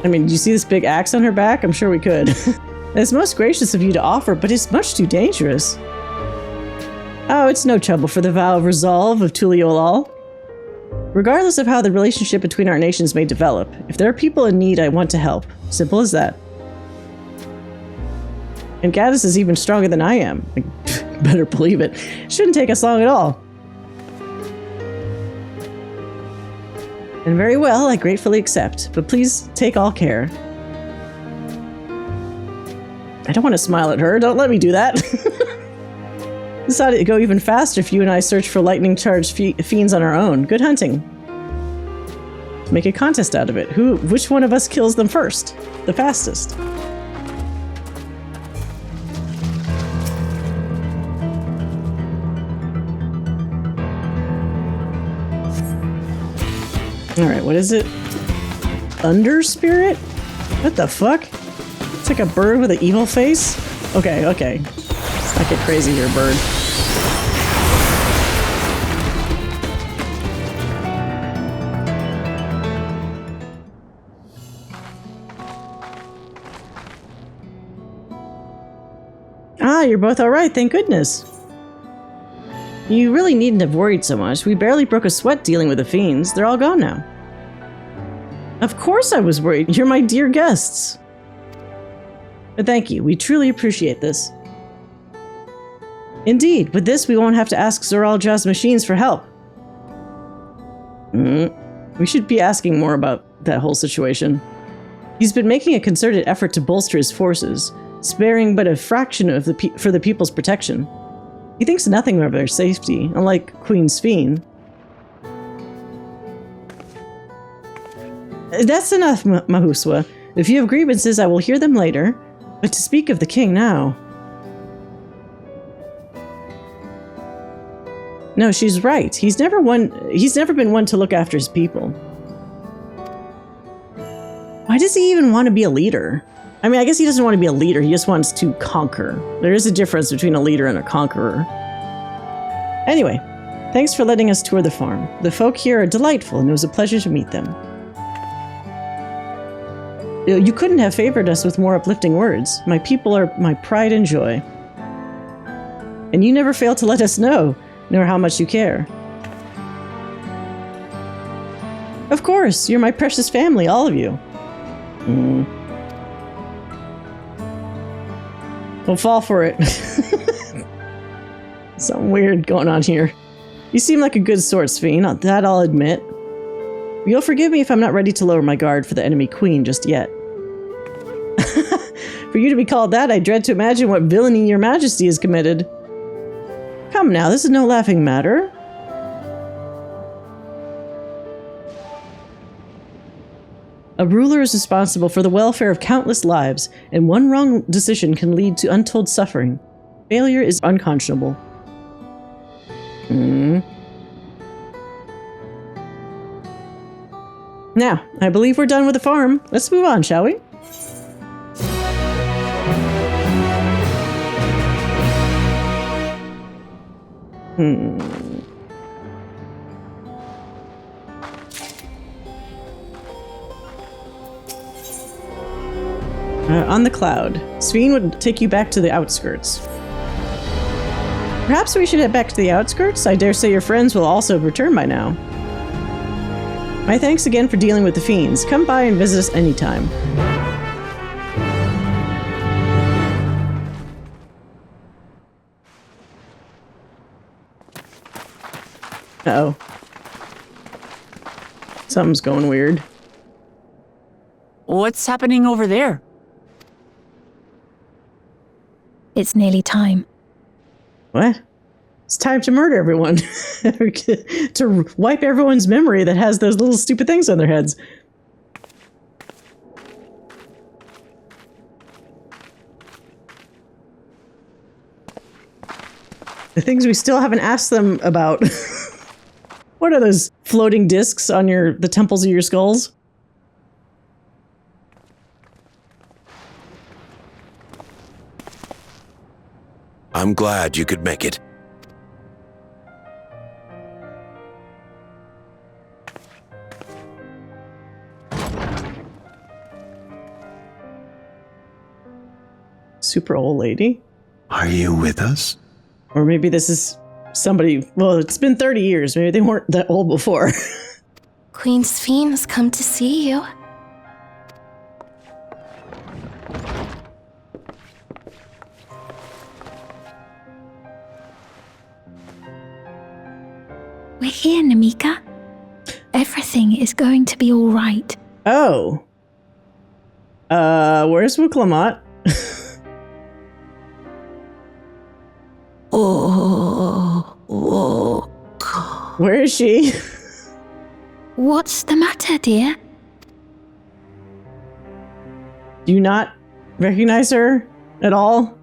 Speaker 1: I mean, do you see this big axe on her back? I'm sure we could. It's most gracious of you to offer, but it's much too dangerous. Oh, it's no trouble for the vow of resolve of Tuliolal. Regardless of how the relationship between our nations may develop, if there are people in need, I want to help. Simple as that. And Gaddis is even stronger than I am. Better believe it. Shouldn't take us long at all. And very well, I gratefully accept, but please take all care. I don't want to smile at her. Don't let me do that. This ought to go even faster if you and I search for lightning-charged fiends on our own. Good hunting. Make a contest out of it. Which one of us kills them first? The fastest. Alright, what is it? Thunder Spirit? What the fuck? It's like a bird with an evil face? Okay. Let's not get crazy here, bird. Ah, you're both alright, thank goodness. You really needn't have worried so much. We barely broke a sweat dealing with the fiends. They're all gone now. Of course I was worried. You're my dear guests. But thank you. We truly appreciate this. Indeed, with this we won't have to ask Zoralja's machines for help. We should be asking more about that whole situation. He's been making a concerted effort to bolster his forces, sparing but a fraction of for the people's protection. He thinks nothing of their safety, unlike Queen Sphene. That's enough, Mahuswa. If you have grievances, I will hear them later. But to speak of the king now... No, she's right. He's never been one to look after his people. Why does he even want to be a leader? I mean, I guess he doesn't want to be a leader. He just wants to conquer. There is a difference between a leader and a conqueror. Anyway, thanks for letting us tour the farm. The folk here are delightful, and it was a pleasure to meet them. You couldn't have favored us with more uplifting words. My people are my pride and joy. And you never fail to let us know, nor how much you care. Of course, you're my precious family, all of you. Don't fall for it. Something weird going on here. You seem like a good sort, Sphene, that I'll admit. You'll forgive me if I'm not ready to lower my guard for the enemy queen just yet. For you to be called that, I dread to imagine what villainy your majesty has committed. Come now, this is no laughing matter. A ruler is responsible for the welfare of countless lives, and one wrong decision can lead to untold suffering. Failure is unconscionable. Now, I believe we're done with the farm. Let's move on, shall we? On the cloud. Sphene would take you back to the outskirts. Perhaps we should head back to the outskirts? I dare say your friends will also return by now. My thanks again for dealing with the fiends. Come by and visit us anytime. Uh-oh. Something's going weird.
Speaker 4: What's happening over there?
Speaker 5: It's nearly time.
Speaker 1: What? It's time to murder everyone. To wipe everyone's memory that has those little stupid things on their heads. The things we still haven't asked them about. What are those floating discs on the temples of your skulls?
Speaker 11: I'm glad you could make it.
Speaker 1: Super old lady.
Speaker 6: Are you with us?
Speaker 1: Or maybe this is somebody... Well, it's been 30 years. Maybe they weren't that old before.
Speaker 13: Queen Sphene has come to see you.
Speaker 5: We're here, Namika. Everything is going to be all right.
Speaker 1: Oh. Where's Wuklamat? Where is she?
Speaker 5: What's the matter, dear?
Speaker 1: Do you not recognize her at all?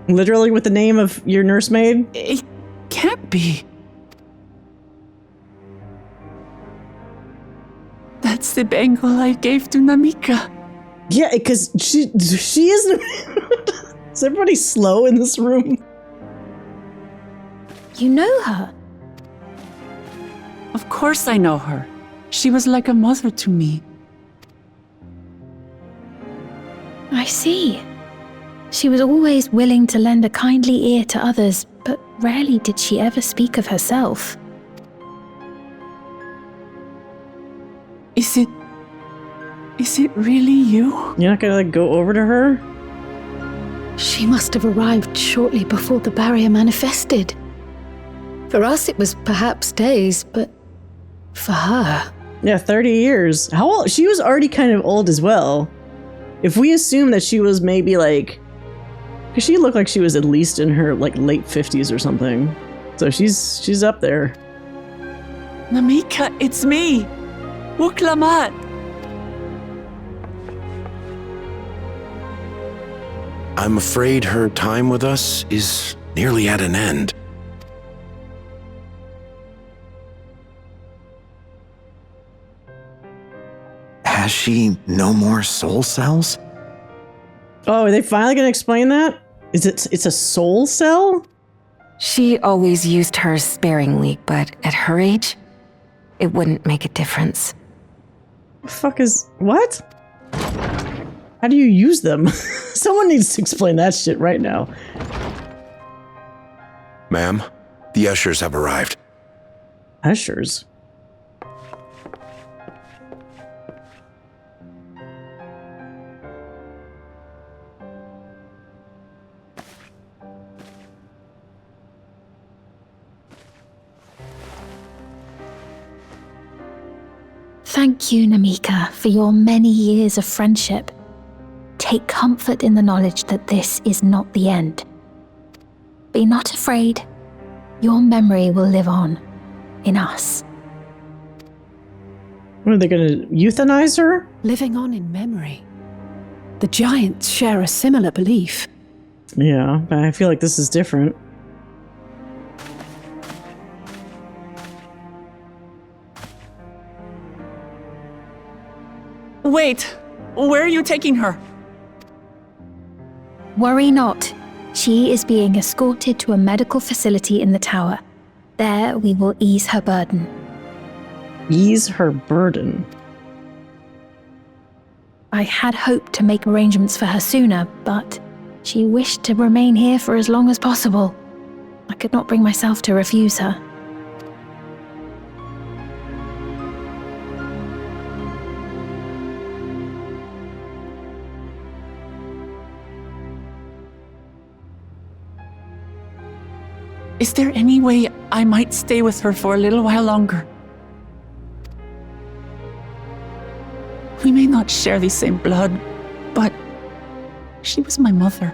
Speaker 1: Literally with the name of your nursemaid?
Speaker 4: It can't be. That's the bangle I gave to Namika.
Speaker 1: Yeah, because she isn't... Is everybody slow in this room?
Speaker 5: You know her?
Speaker 4: Of course I know her. She was like a mother to me.
Speaker 5: I see. She was always willing to lend a kindly ear to others, but rarely did she ever speak of herself.
Speaker 4: Is it really you?
Speaker 1: You're not gonna go over to her?
Speaker 10: She must have arrived shortly before the barrier manifested. For us, it was perhaps days, but for her...
Speaker 1: Yeah, 30 years. How old? She was already kind of old as well. If we assume that she was maybe like... Because she looked like she was at least in her like late 50s or something. So she's up there.
Speaker 4: Namika, it's me! Wuklamat!
Speaker 11: I'm afraid her time with us is nearly at an end.
Speaker 6: Has she no more soul cells?
Speaker 1: Oh, are they finally going to explain that? It's a soul cell?
Speaker 14: She always used hers sparingly, but at her age, it wouldn't make a difference.
Speaker 1: The fuck is... What? How do you use them? Someone needs to explain that shit right now.
Speaker 11: Ma'am, the ushers have arrived.
Speaker 1: Ushers?
Speaker 5: Thank you, Namika, for your many years of friendship. Take comfort in the knowledge that this is not the end. Be not afraid. Your memory will live on in us.
Speaker 1: What, are they going to euthanize her?
Speaker 10: Living on in memory. The giants share a similar belief.
Speaker 1: Yeah, but I feel like this is different.
Speaker 4: Wait, where are you taking her?
Speaker 5: Worry not. She is being escorted to a medical facility in the tower. There we will ease her burden.
Speaker 1: Ease her burden?
Speaker 5: I had hoped to make arrangements for her sooner, but she wished to remain here for as long as possible. I could not bring myself to refuse her.
Speaker 4: Is there any way I might stay with her for a little while longer? We may not share the same blood, but she was my mother.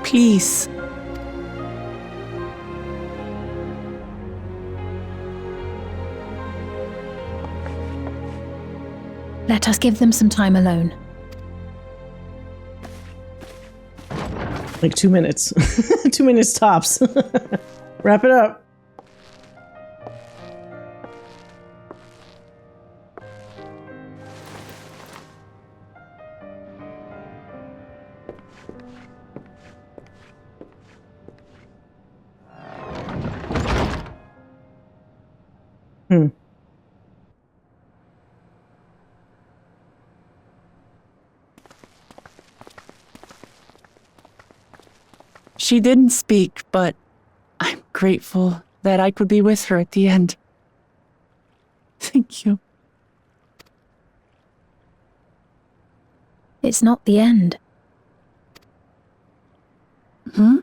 Speaker 4: Please.
Speaker 5: Let us give them some time alone.
Speaker 1: Like 2 minutes. 2 minutes tops. Wrap it up.
Speaker 4: She didn't speak, but I'm grateful that I could be with her at the end. Thank you.
Speaker 5: It's not the end.
Speaker 1: Hmm?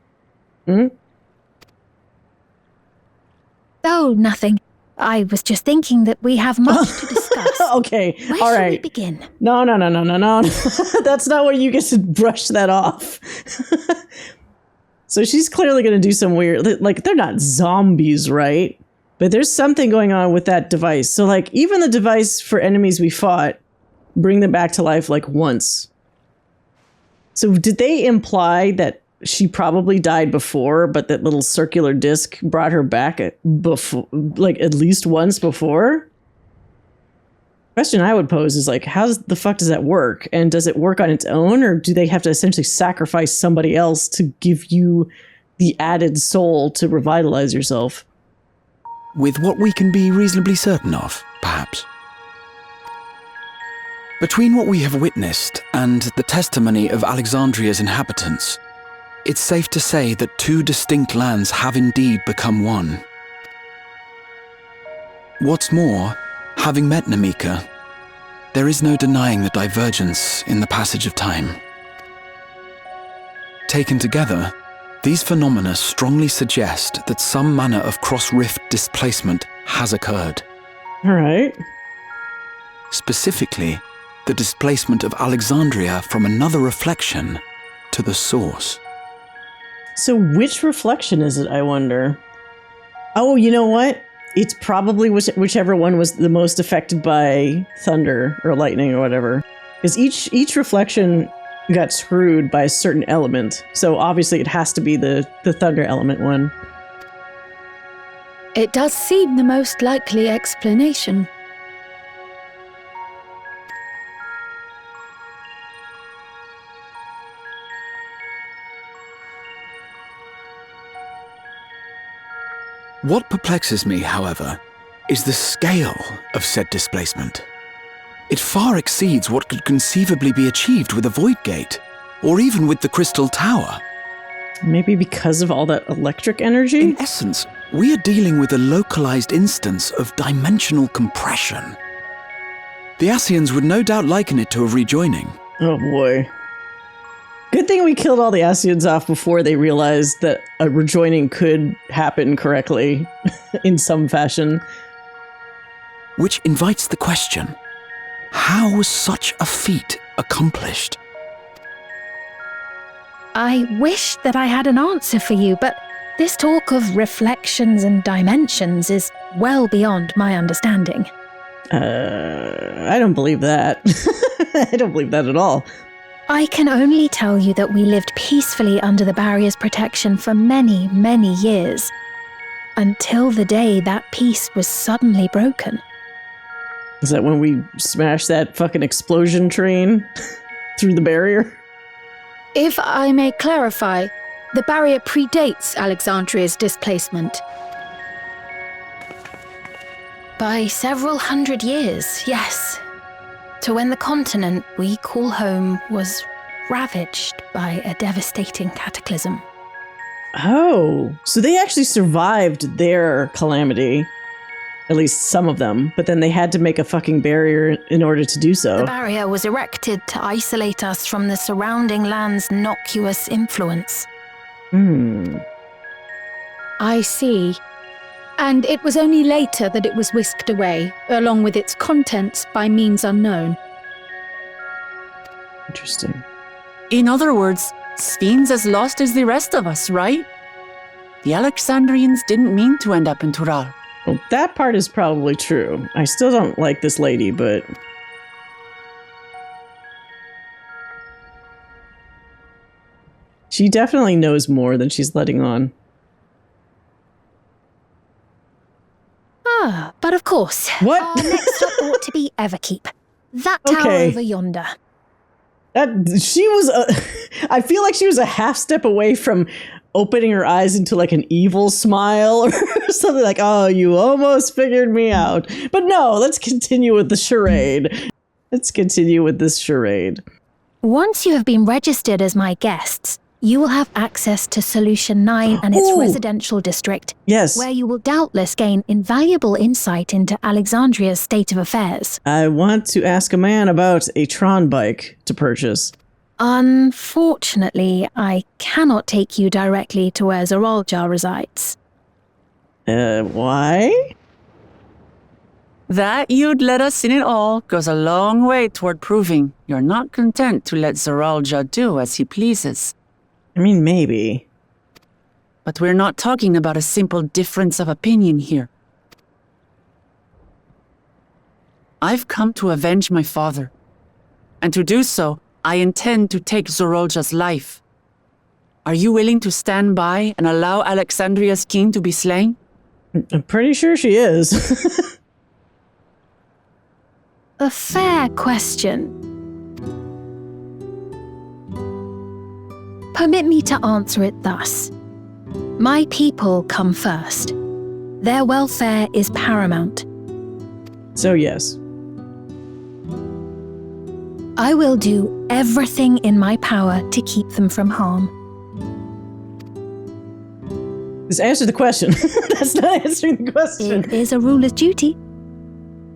Speaker 5: Oh, nothing. I was just thinking that we have much to discuss.
Speaker 1: Okay,
Speaker 5: Where
Speaker 1: all
Speaker 5: shall
Speaker 1: right.
Speaker 5: we begin?
Speaker 1: No. That's not where you get to brush that off. So she's clearly going to do some weird... Like, they're not zombies, right? But there's something going on with that device. So, like, even the device for enemies we fought, bring them back to life, like, once. So did they imply that she probably died before, but that little circular disc brought her back before, like, at least once before? Question I would pose is, like, how the fuck does that work? And does it work on its own, or do they have to essentially sacrifice somebody else to give you the added soul to revitalize yourself?
Speaker 6: With what we can be reasonably certain of, perhaps. Between what we have witnessed and the testimony of Alexandria's inhabitants, it's safe to say that two distinct lands have indeed become one. What's more, having met Namika, there is no denying the divergence in the passage of time. Taken together, these phenomena strongly suggest that some manner of cross-rift displacement has occurred.
Speaker 1: All right.
Speaker 6: Specifically, the displacement of Alexandria from another reflection to the source.
Speaker 1: So which reflection is it, I wonder? Oh, you know what? It's probably whichever one was the most affected by thunder or lightning or whatever. Because each reflection got screwed by a certain element. So obviously it has to be the thunder element one.
Speaker 3: It does seem the most likely explanation.
Speaker 6: What perplexes me, however, is the scale of said displacement. It far exceeds what could conceivably be achieved with a void gate, or even with the crystal tower.
Speaker 1: Maybe because of all that electric energy?
Speaker 6: In essence, we are dealing with a localized instance of dimensional compression. The Ascians would no doubt liken it to a rejoining.
Speaker 1: Oh boy. Good thing we killed all the Ascians off before they realized that a rejoining could happen correctly in some fashion.
Speaker 6: Which invites the question, how was such a feat accomplished?
Speaker 5: I wish that I had an answer for you, but this talk of reflections and dimensions is well beyond my understanding.
Speaker 1: I don't believe that. I don't believe that at all.
Speaker 5: I can only tell you that we lived peacefully under the barrier's protection for many, many years, until the day that peace was suddenly broken.
Speaker 1: Is that when we smashed that fucking explosion train through the barrier?
Speaker 3: If I may clarify, the barrier predates Alexandria's displacement.
Speaker 13: By several hundred years, yes. To when the continent we call home was ravaged by a devastating cataclysm.
Speaker 1: Oh, so they actually survived their calamity. At least some of them, but then they had to make a fucking barrier in order to do so.
Speaker 13: The barrier was erected to isolate us from the surrounding land's innocuous influence.
Speaker 3: I see. And it was only later that it was whisked away, along with its contents, by means unknown.
Speaker 1: Interesting.
Speaker 4: In other words, Sphene's as lost as the rest of us, right? The Alexandrians didn't mean to end up in Tural.
Speaker 1: Well, that part is probably true. I still don't like this lady, but... she definitely knows more than she's letting on.
Speaker 5: Ah, but of course.
Speaker 1: What?
Speaker 5: Our next stop ought to be Everkeep. That tower over yonder.
Speaker 1: She was I feel like she was a half step away from opening her eyes into like an evil smile or something like, oh, you almost figured me out. But no, let's continue with the charade. Let's continue with this charade.
Speaker 5: Once you have been registered as my guests, you will have access to Solution 9 and its residential district.
Speaker 1: Yes.
Speaker 5: Where you will doubtless gain invaluable insight into Alexandria's state of affairs.
Speaker 1: I want to ask a man about a Tron bike to purchase.
Speaker 5: Unfortunately, I cannot take you directly to where Zoralja resides.
Speaker 1: Why?
Speaker 4: That you'd let us in it all goes a long way toward proving you're not content to let Zoralja do as he pleases.
Speaker 1: I mean, maybe.
Speaker 4: But we're not talking about a simple difference of opinion here. I've come to avenge my father. And to do so, I intend to take Zoralja's life. Are you willing to stand by and allow Alexandria's king to be slain?
Speaker 1: I'm pretty sure she is.
Speaker 5: A fair question. Permit me to answer it thus. My people come first. Their welfare is paramount.
Speaker 1: So yes.
Speaker 5: I will do everything in my power to keep them from harm.
Speaker 1: Just answer the question. That's not answering the question.
Speaker 5: It is a ruler's duty.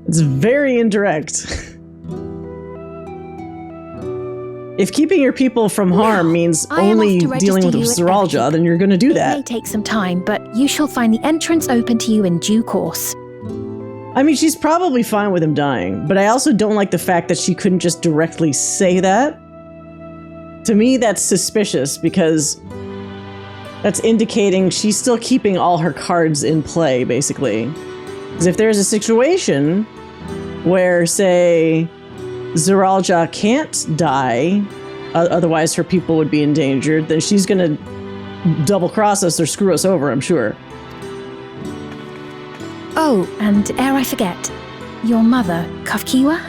Speaker 1: It's very indirect. If keeping your people from harm means only dealing with Zoralja, then you're going to do that.
Speaker 5: It may take some time, but you shall find the entrance open to you in due course.
Speaker 1: I mean, she's probably fine with him dying, but I also don't like the fact that she couldn't just directly say that. To me, that's suspicious because that's indicating she's still keeping all her cards in play, basically. Because if there's a situation where, say, Zoralja can't die otherwise her people would be endangered, then she's gonna double cross us or screw us over, I'm sure.
Speaker 5: Oh, and ere I forget, your mother, Kafkiwa,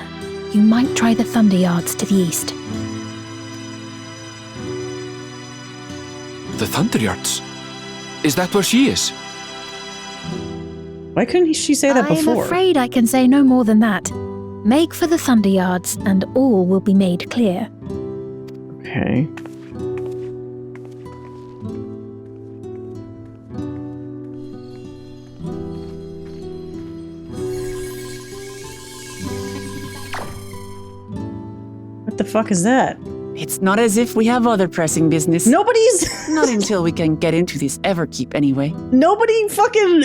Speaker 5: you might try the Thunder Yards to the east.
Speaker 2: The Thunder Yards? Is that where she is?
Speaker 1: Why couldn't she say that before?
Speaker 5: I'm afraid I can say no more than that. Make for the Thunder Yards, and all will be made clear.
Speaker 1: Okay. What the fuck is that?
Speaker 4: It's not as if we have other pressing business.
Speaker 1: Nobody's...
Speaker 4: Not until we can get into this Everkeep, anyway.
Speaker 1: Nobody fucking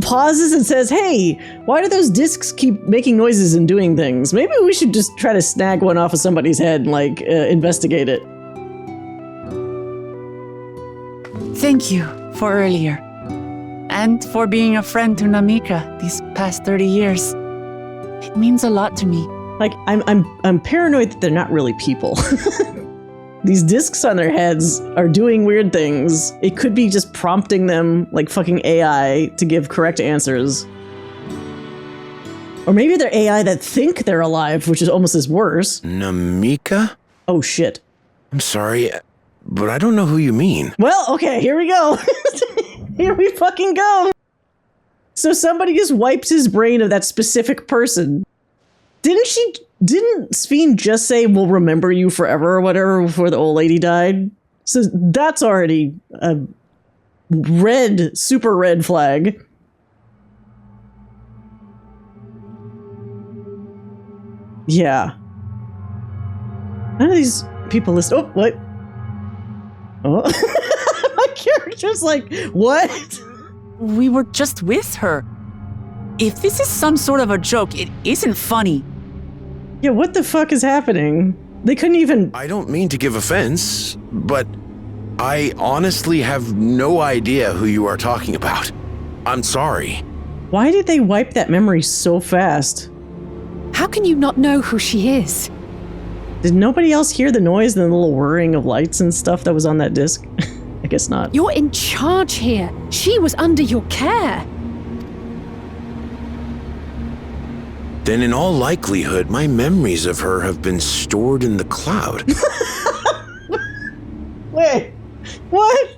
Speaker 1: pauses and says, hey, why do those discs keep making noises and doing things? Maybe we should just try to snag one off of somebody's head and, like, investigate it.
Speaker 4: Thank you for earlier. And for being a friend to Namika these past 30 years. It means a lot to me.
Speaker 1: Like, I'm paranoid that they're not really people. These discs on their heads are doing weird things. It could be just prompting them, like fucking AI, to give correct answers. Or maybe they're AI that think they're alive, which is almost as worse.
Speaker 11: Namika?
Speaker 1: Oh, shit.
Speaker 11: I'm sorry, but I don't know who you mean.
Speaker 1: Well, okay, here we go. Here we fucking go. So somebody just wiped his brain of that specific person. Didn't Sphene just say, we'll remember you forever or whatever before the old lady died? So that's already a super red flag. Yeah. None of these people list. Oh, what? Oh. My character's like, what?
Speaker 4: We were just with her. If this is some sort of a joke, it isn't funny.
Speaker 1: Yeah, what the fuck is happening? They couldn't even...
Speaker 11: I don't mean to give offense, but I honestly have no idea who you are talking about. I'm sorry.
Speaker 1: Why did they wipe that memory so fast?
Speaker 10: How can you not know who she is?
Speaker 1: Did nobody else hear the noise and the little whirring of lights and stuff that was on that disc? I guess not.
Speaker 10: You're in charge here. She was under your care.
Speaker 11: Then in all likelihood, my memories of her have been stored in the cloud.
Speaker 1: Wait, what?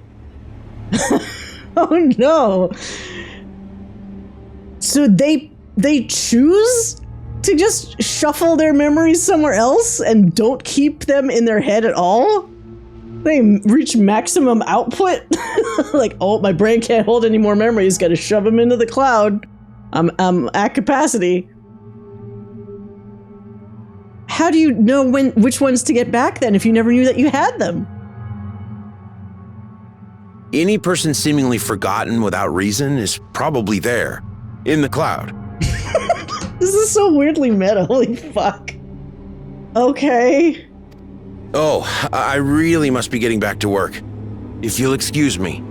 Speaker 1: Oh no. So they choose to just shuffle their memories somewhere else and don't keep them in their head at all? They reach maximum output? Like, oh, my brain can't hold any more memories, gotta shove them into the cloud. I'm at capacity. How do you know which ones to get back then if you never knew that you had them?
Speaker 11: Any person seemingly forgotten without reason is probably there, in the cloud.
Speaker 1: This is so weirdly meta, holy fuck. Okay.
Speaker 11: Oh, I really must be getting back to work. If you'll excuse me.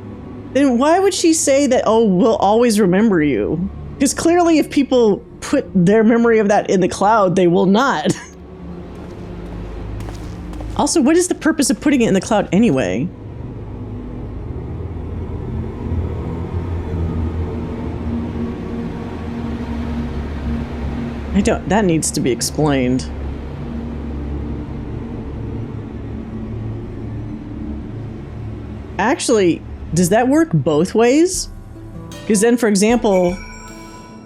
Speaker 1: Then why would she say that, oh, we'll always remember you? Because clearly if people put their memory of that in the cloud, they will not. Also, what is the purpose of putting it in the cloud anyway? That needs to be explained. Actually, does that work both ways? Because then, for example,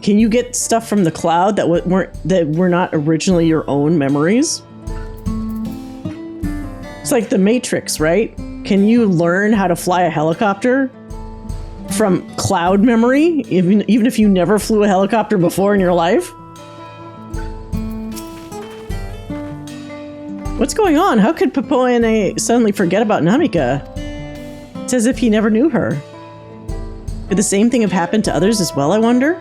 Speaker 1: can you get stuff from the cloud that were not originally your own memories? It's like the Matrix, right? Can you learn how to fly a helicopter from cloud memory, even if you never flew a helicopter before in your life? What's going on? How could Popoene suddenly forget about Namika? It's as if he never knew her. Could the same thing have happened to others as well, I wonder?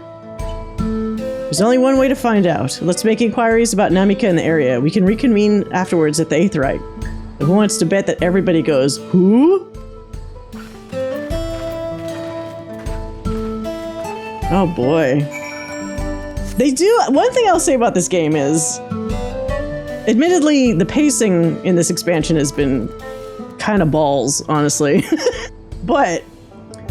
Speaker 1: There's only one way to find out. Let's make inquiries about Namika in the area. We can reconvene afterwards at the Aetheryte. Who wants to bet that everybody goes, who? Oh boy. They do, one thing I'll say about this game is, Admittedly, the pacing in this expansion has been kind of balls, honestly. But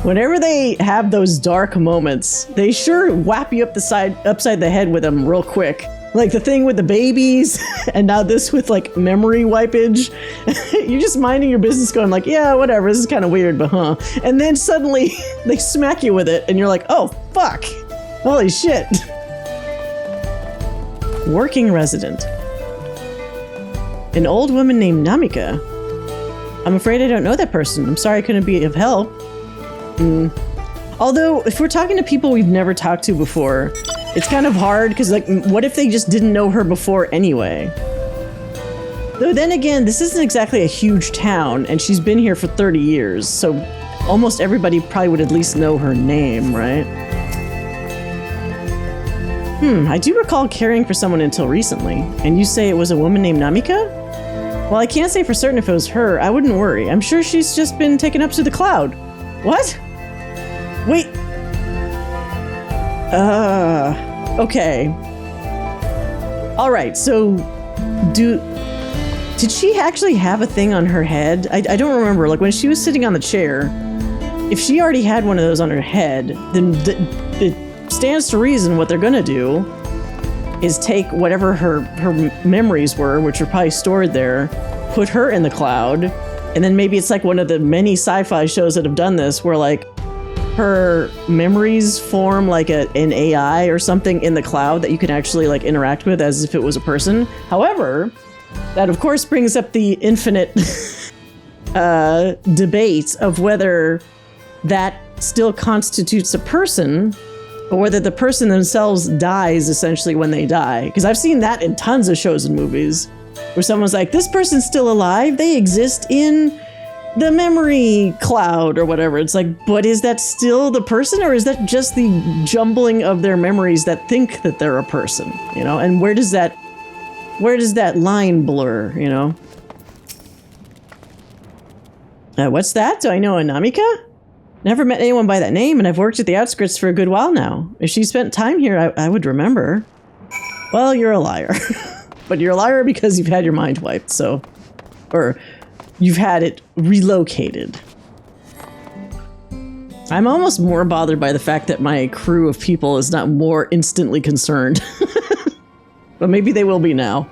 Speaker 1: whenever they have those dark moments, they sure whap you upside the head with them real quick. Like the thing with the babies, and now this with like memory wipage. You're just minding your business going like, yeah, whatever, this is kind of weird, but huh. And then suddenly they smack you with it and you're like, oh, fuck. Holy shit. Working resident. An old woman named Namika. I'm afraid I don't know that person. I'm sorry I couldn't be of help. Although, if we're talking to people we've never talked to before, it's kind of hard, because, like, what if they just didn't know her before anyway? Though then again, this isn't exactly a huge town, and she's been here for 30 years, so almost everybody probably would at least know her name, right? I do recall caring for someone until recently, and you say it was a woman named Namika? Well, I can't say for certain if it was her. I wouldn't worry. I'm sure she's just been taken up to the cloud. What? Wait. Okay. Alright, so did she actually have a thing on her head? I don't remember. Like, when she was sitting on the chair, if she already had one of those on her head, then it stands to reason what they're gonna do is take whatever her memories were, which are probably stored there, put her in the cloud, and then maybe it's like one of the many sci-fi shows that have done this, where like her memories form like an AI or something in the cloud that you can actually like interact with as if it was a person. However, that of course brings up the infinite debate of whether that still constitutes a person, or whether the person themselves dies essentially when they die. Because I've seen that in tons of shows and movies where someone's like, this person's still alive, they exist in the memory cloud or whatever. It's like, but is that still the person, or is that just the jumbling of their memories that think that they're a person, you know? And where does that line blur, you know? What's that? Do I know a Namika? Never met anyone by that name, and I've worked at the outskirts for a good while now. If she spent time here, I would remember. Well, you're a liar. But you're a liar because you've had your mind wiped, so... Or you've had it relocated. I'm almost more bothered by the fact that my crew of people is not more instantly concerned. But maybe they will be now.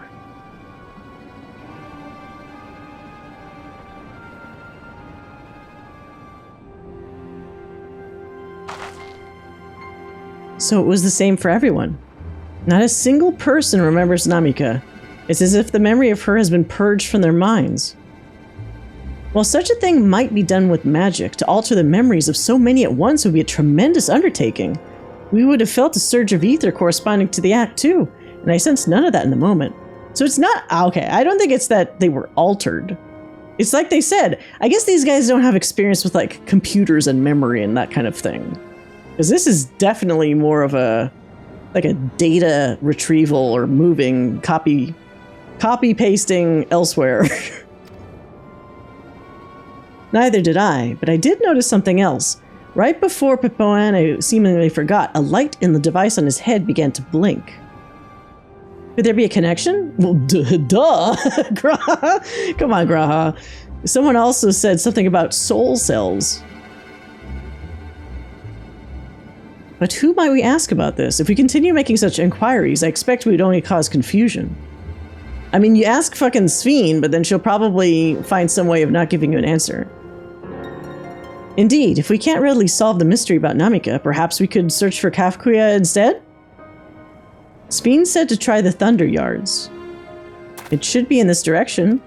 Speaker 1: So it was the same for everyone. Not a single person remembers Namika. It's as if the memory of her has been purged from their minds. While such a thing might be done with magic, to alter the memories of so many at once would be a tremendous undertaking. We would have felt a surge of ether corresponding to the act too, and I sense none of that in the moment. So it's not... Okay, I don't think it's that they were altered. It's like they said, I guess these guys don't have experience with like computers and memory and that kind of thing. Because this is definitely more of a data retrieval or moving, copy pasting elsewhere. Neither did I, but I did notice something else. Right before Pepoane seemingly forgot, a light in the device on his head began to blink. Could there be a connection? Well, duh. Graha. Come on, Graha. Someone also said something about soul cells. But who might we ask about this? If we continue making such inquiries, I expect we'd only cause confusion. I mean, you ask fucking Sphene, but then she'll probably find some way of not giving you an answer. Indeed, if we can't readily solve the mystery about Namika, perhaps we could search for Kafkuya instead? Sphene said to try the Thunder Yards. It should be in this direction.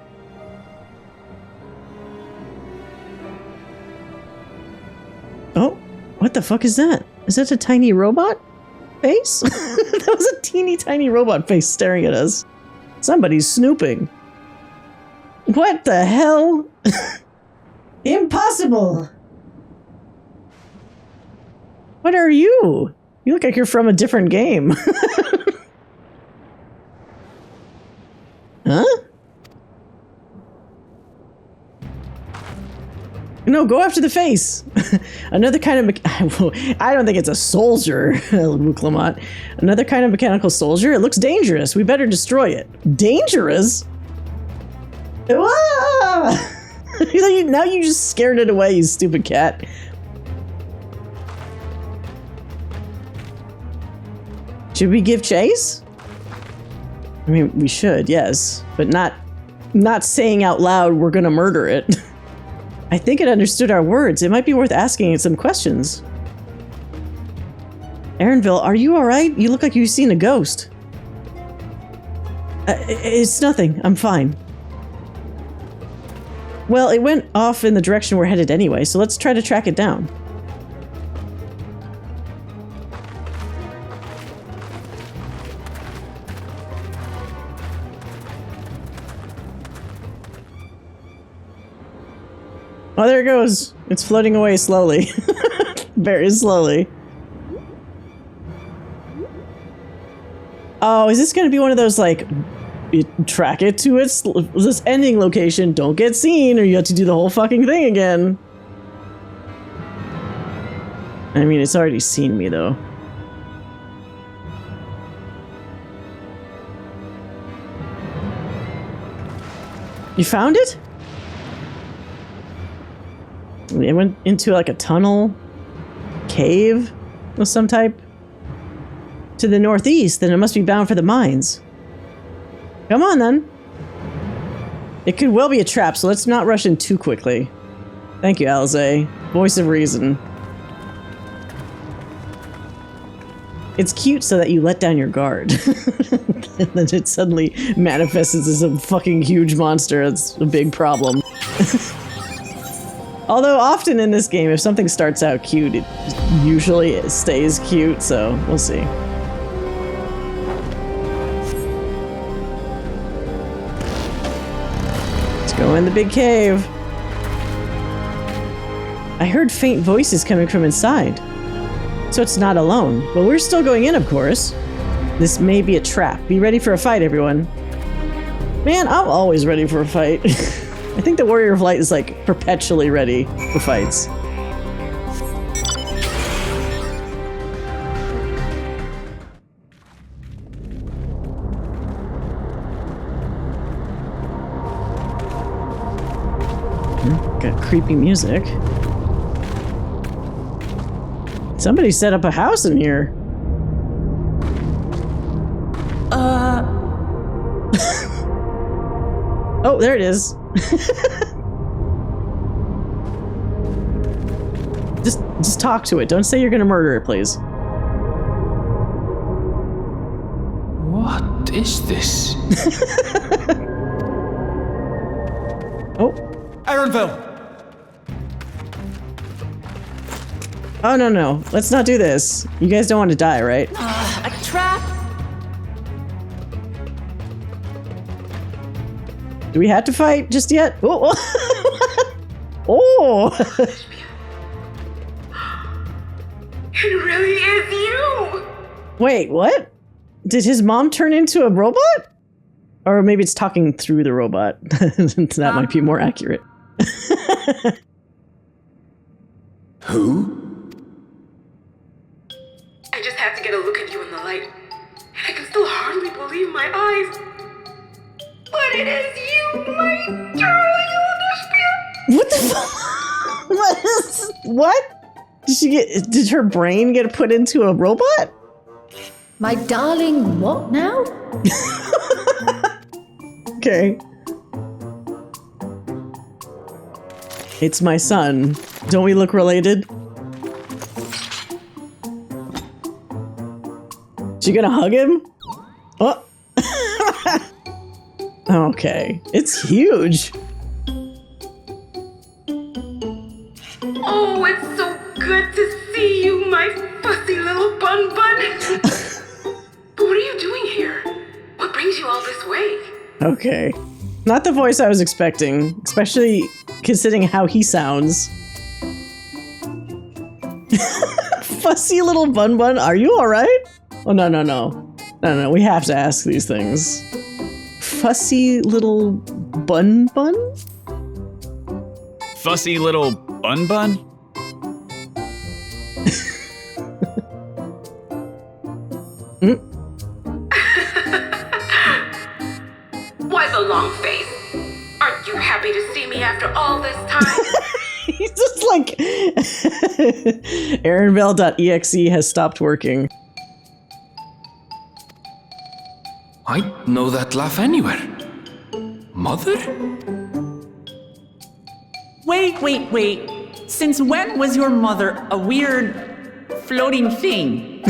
Speaker 1: Oh, what the fuck is that? Is that a tiny robot face? That was a teeny tiny robot face staring at us. Somebody's snooping. What the hell? Impossible! What are you? You look like you're from a different game. Huh? No, go after the face. Another kind of... I don't think it's a soldier, Wuklamot. Another kind of mechanical soldier? It looks dangerous. We better destroy it. Dangerous? Ah! Now you just scared it away, you stupid cat. Should we give chase? I mean, we should, yes. But not saying out loud we're gonna murder it. I think it understood our words. It might be worth asking it some questions. Aaronville, are you alright? You look like you've seen a ghost. It's nothing. I'm fine. Well, it went off in the direction we're headed anyway, so let's try to track it down. Oh, there it goes. It's floating away slowly. Very slowly. Oh, is this going to be one of those, like, track it to this ending location, don't get seen, or you have to do the whole fucking thing again? I mean, it's already seen me, though. You found it? It went into like a tunnel, cave of some type. To the northeast, then it must be bound for the mines. Come on then. It could well be a trap, so let's not rush in too quickly. Thank you, Alize. Voice of reason. It's cute so that you let down your guard. And then it suddenly manifests as a fucking huge monster. That's a big problem. Although often in this game, if something starts out cute, it usually stays cute, so we'll see. Let's go in the big cave. I heard faint voices coming from inside. So it's not alone. But we're still going in, of course. This may be a trap. Be ready for a fight, everyone. Man, I'm always ready for a fight. I think the Warrior of Light is like perpetually ready for fights. Got creepy music. Somebody set up a house in here. Oh, there it is. Just talk to it. Don't say you're gonna murder it, please.
Speaker 2: What is this?
Speaker 1: Oh.
Speaker 12: Aaronville!
Speaker 1: Oh, no. Let's not do this. You guys don't want to die, right?
Speaker 9: A trap?
Speaker 1: Do we have to fight just yet? Oh! Oh!
Speaker 9: It really is you!
Speaker 1: Wait, what? Did his mom turn into a robot? Or maybe it's talking through the robot. That might be more accurate.
Speaker 12: Who?
Speaker 9: I just had to get a look at you in the light. And I can still hardly believe my eyes. But it is you, my darling Elderspirit!
Speaker 1: What the fuck? What? Did her brain get put into a robot?
Speaker 13: My darling, what now?
Speaker 1: Okay. It's my son. Don't we look related? She gonna hug him? Oh. Okay. It's huge.
Speaker 9: Oh, it's so good to see you, my fussy little bun. But what are you doing here? What brings you all this way?
Speaker 1: Okay. Not the voice I was expecting, especially considering how he sounds. Fussy little bun, are you alright? Oh, no, we have to ask these things. Fussy little bun?
Speaker 7: Fussy little bun bun?
Speaker 9: Why the long face? Aren't you happy to see me after all this time?
Speaker 1: He's just like... Aaronvale.exe has stopped working.
Speaker 2: I know that laugh anywhere. Mother?
Speaker 4: Wait. Since when was your mother a weird floating thing?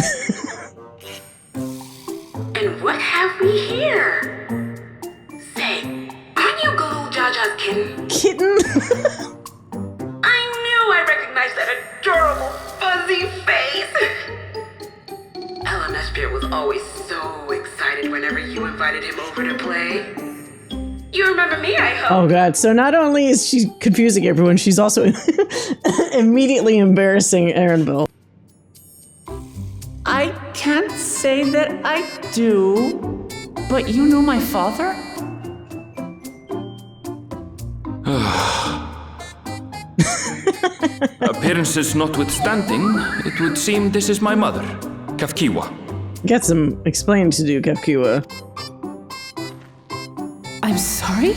Speaker 9: And what have we here? Say, aren't you Galul Jaja's kitten?
Speaker 1: Kitten?
Speaker 9: I knew I recognized that adorable fuzzy face. Ellen Spirit was always so excited whenever you invited him over to play. You remember me, I hope.
Speaker 1: Oh god, so not only is she confusing everyone, she's also immediately embarrassing Aaronville.
Speaker 4: I can't say that I do, but you know my father?
Speaker 2: Appearances notwithstanding, it would seem this is my mother, Kafkiwa.
Speaker 1: Got some explaining to do, Kafkiwa.
Speaker 4: I'm sorry?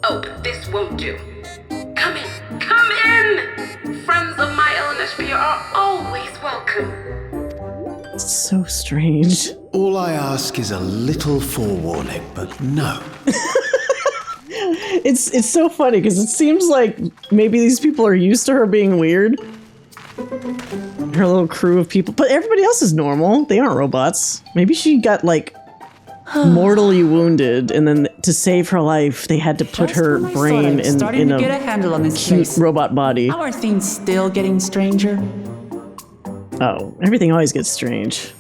Speaker 9: Oh, but this won't do. Come in! Friends of my Eleanor Spear are always welcome.
Speaker 1: It's so strange.
Speaker 15: All I ask is a little forewarning, but no.
Speaker 1: It's so funny because it seems like maybe these people are used to her being weird. Her little crew of people, but everybody else is normal. They aren't robots. Maybe she got like mortally wounded, and then to save her life, they had to put her brain in
Speaker 4: to get a handle on this
Speaker 1: cute
Speaker 4: place.
Speaker 1: robot body.
Speaker 4: How are things still getting stranger?
Speaker 1: Oh, everything always gets strange.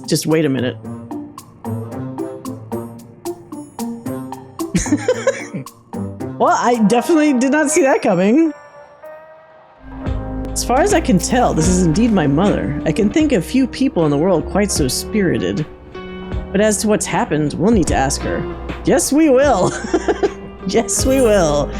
Speaker 1: Just wait a minute. Well, I definitely did not see that coming. As far as I can tell, this is indeed my mother. I can think of few people in the world quite so spirited. But as to what's happened, we'll need to ask her. Yes, we will. Yes, we will.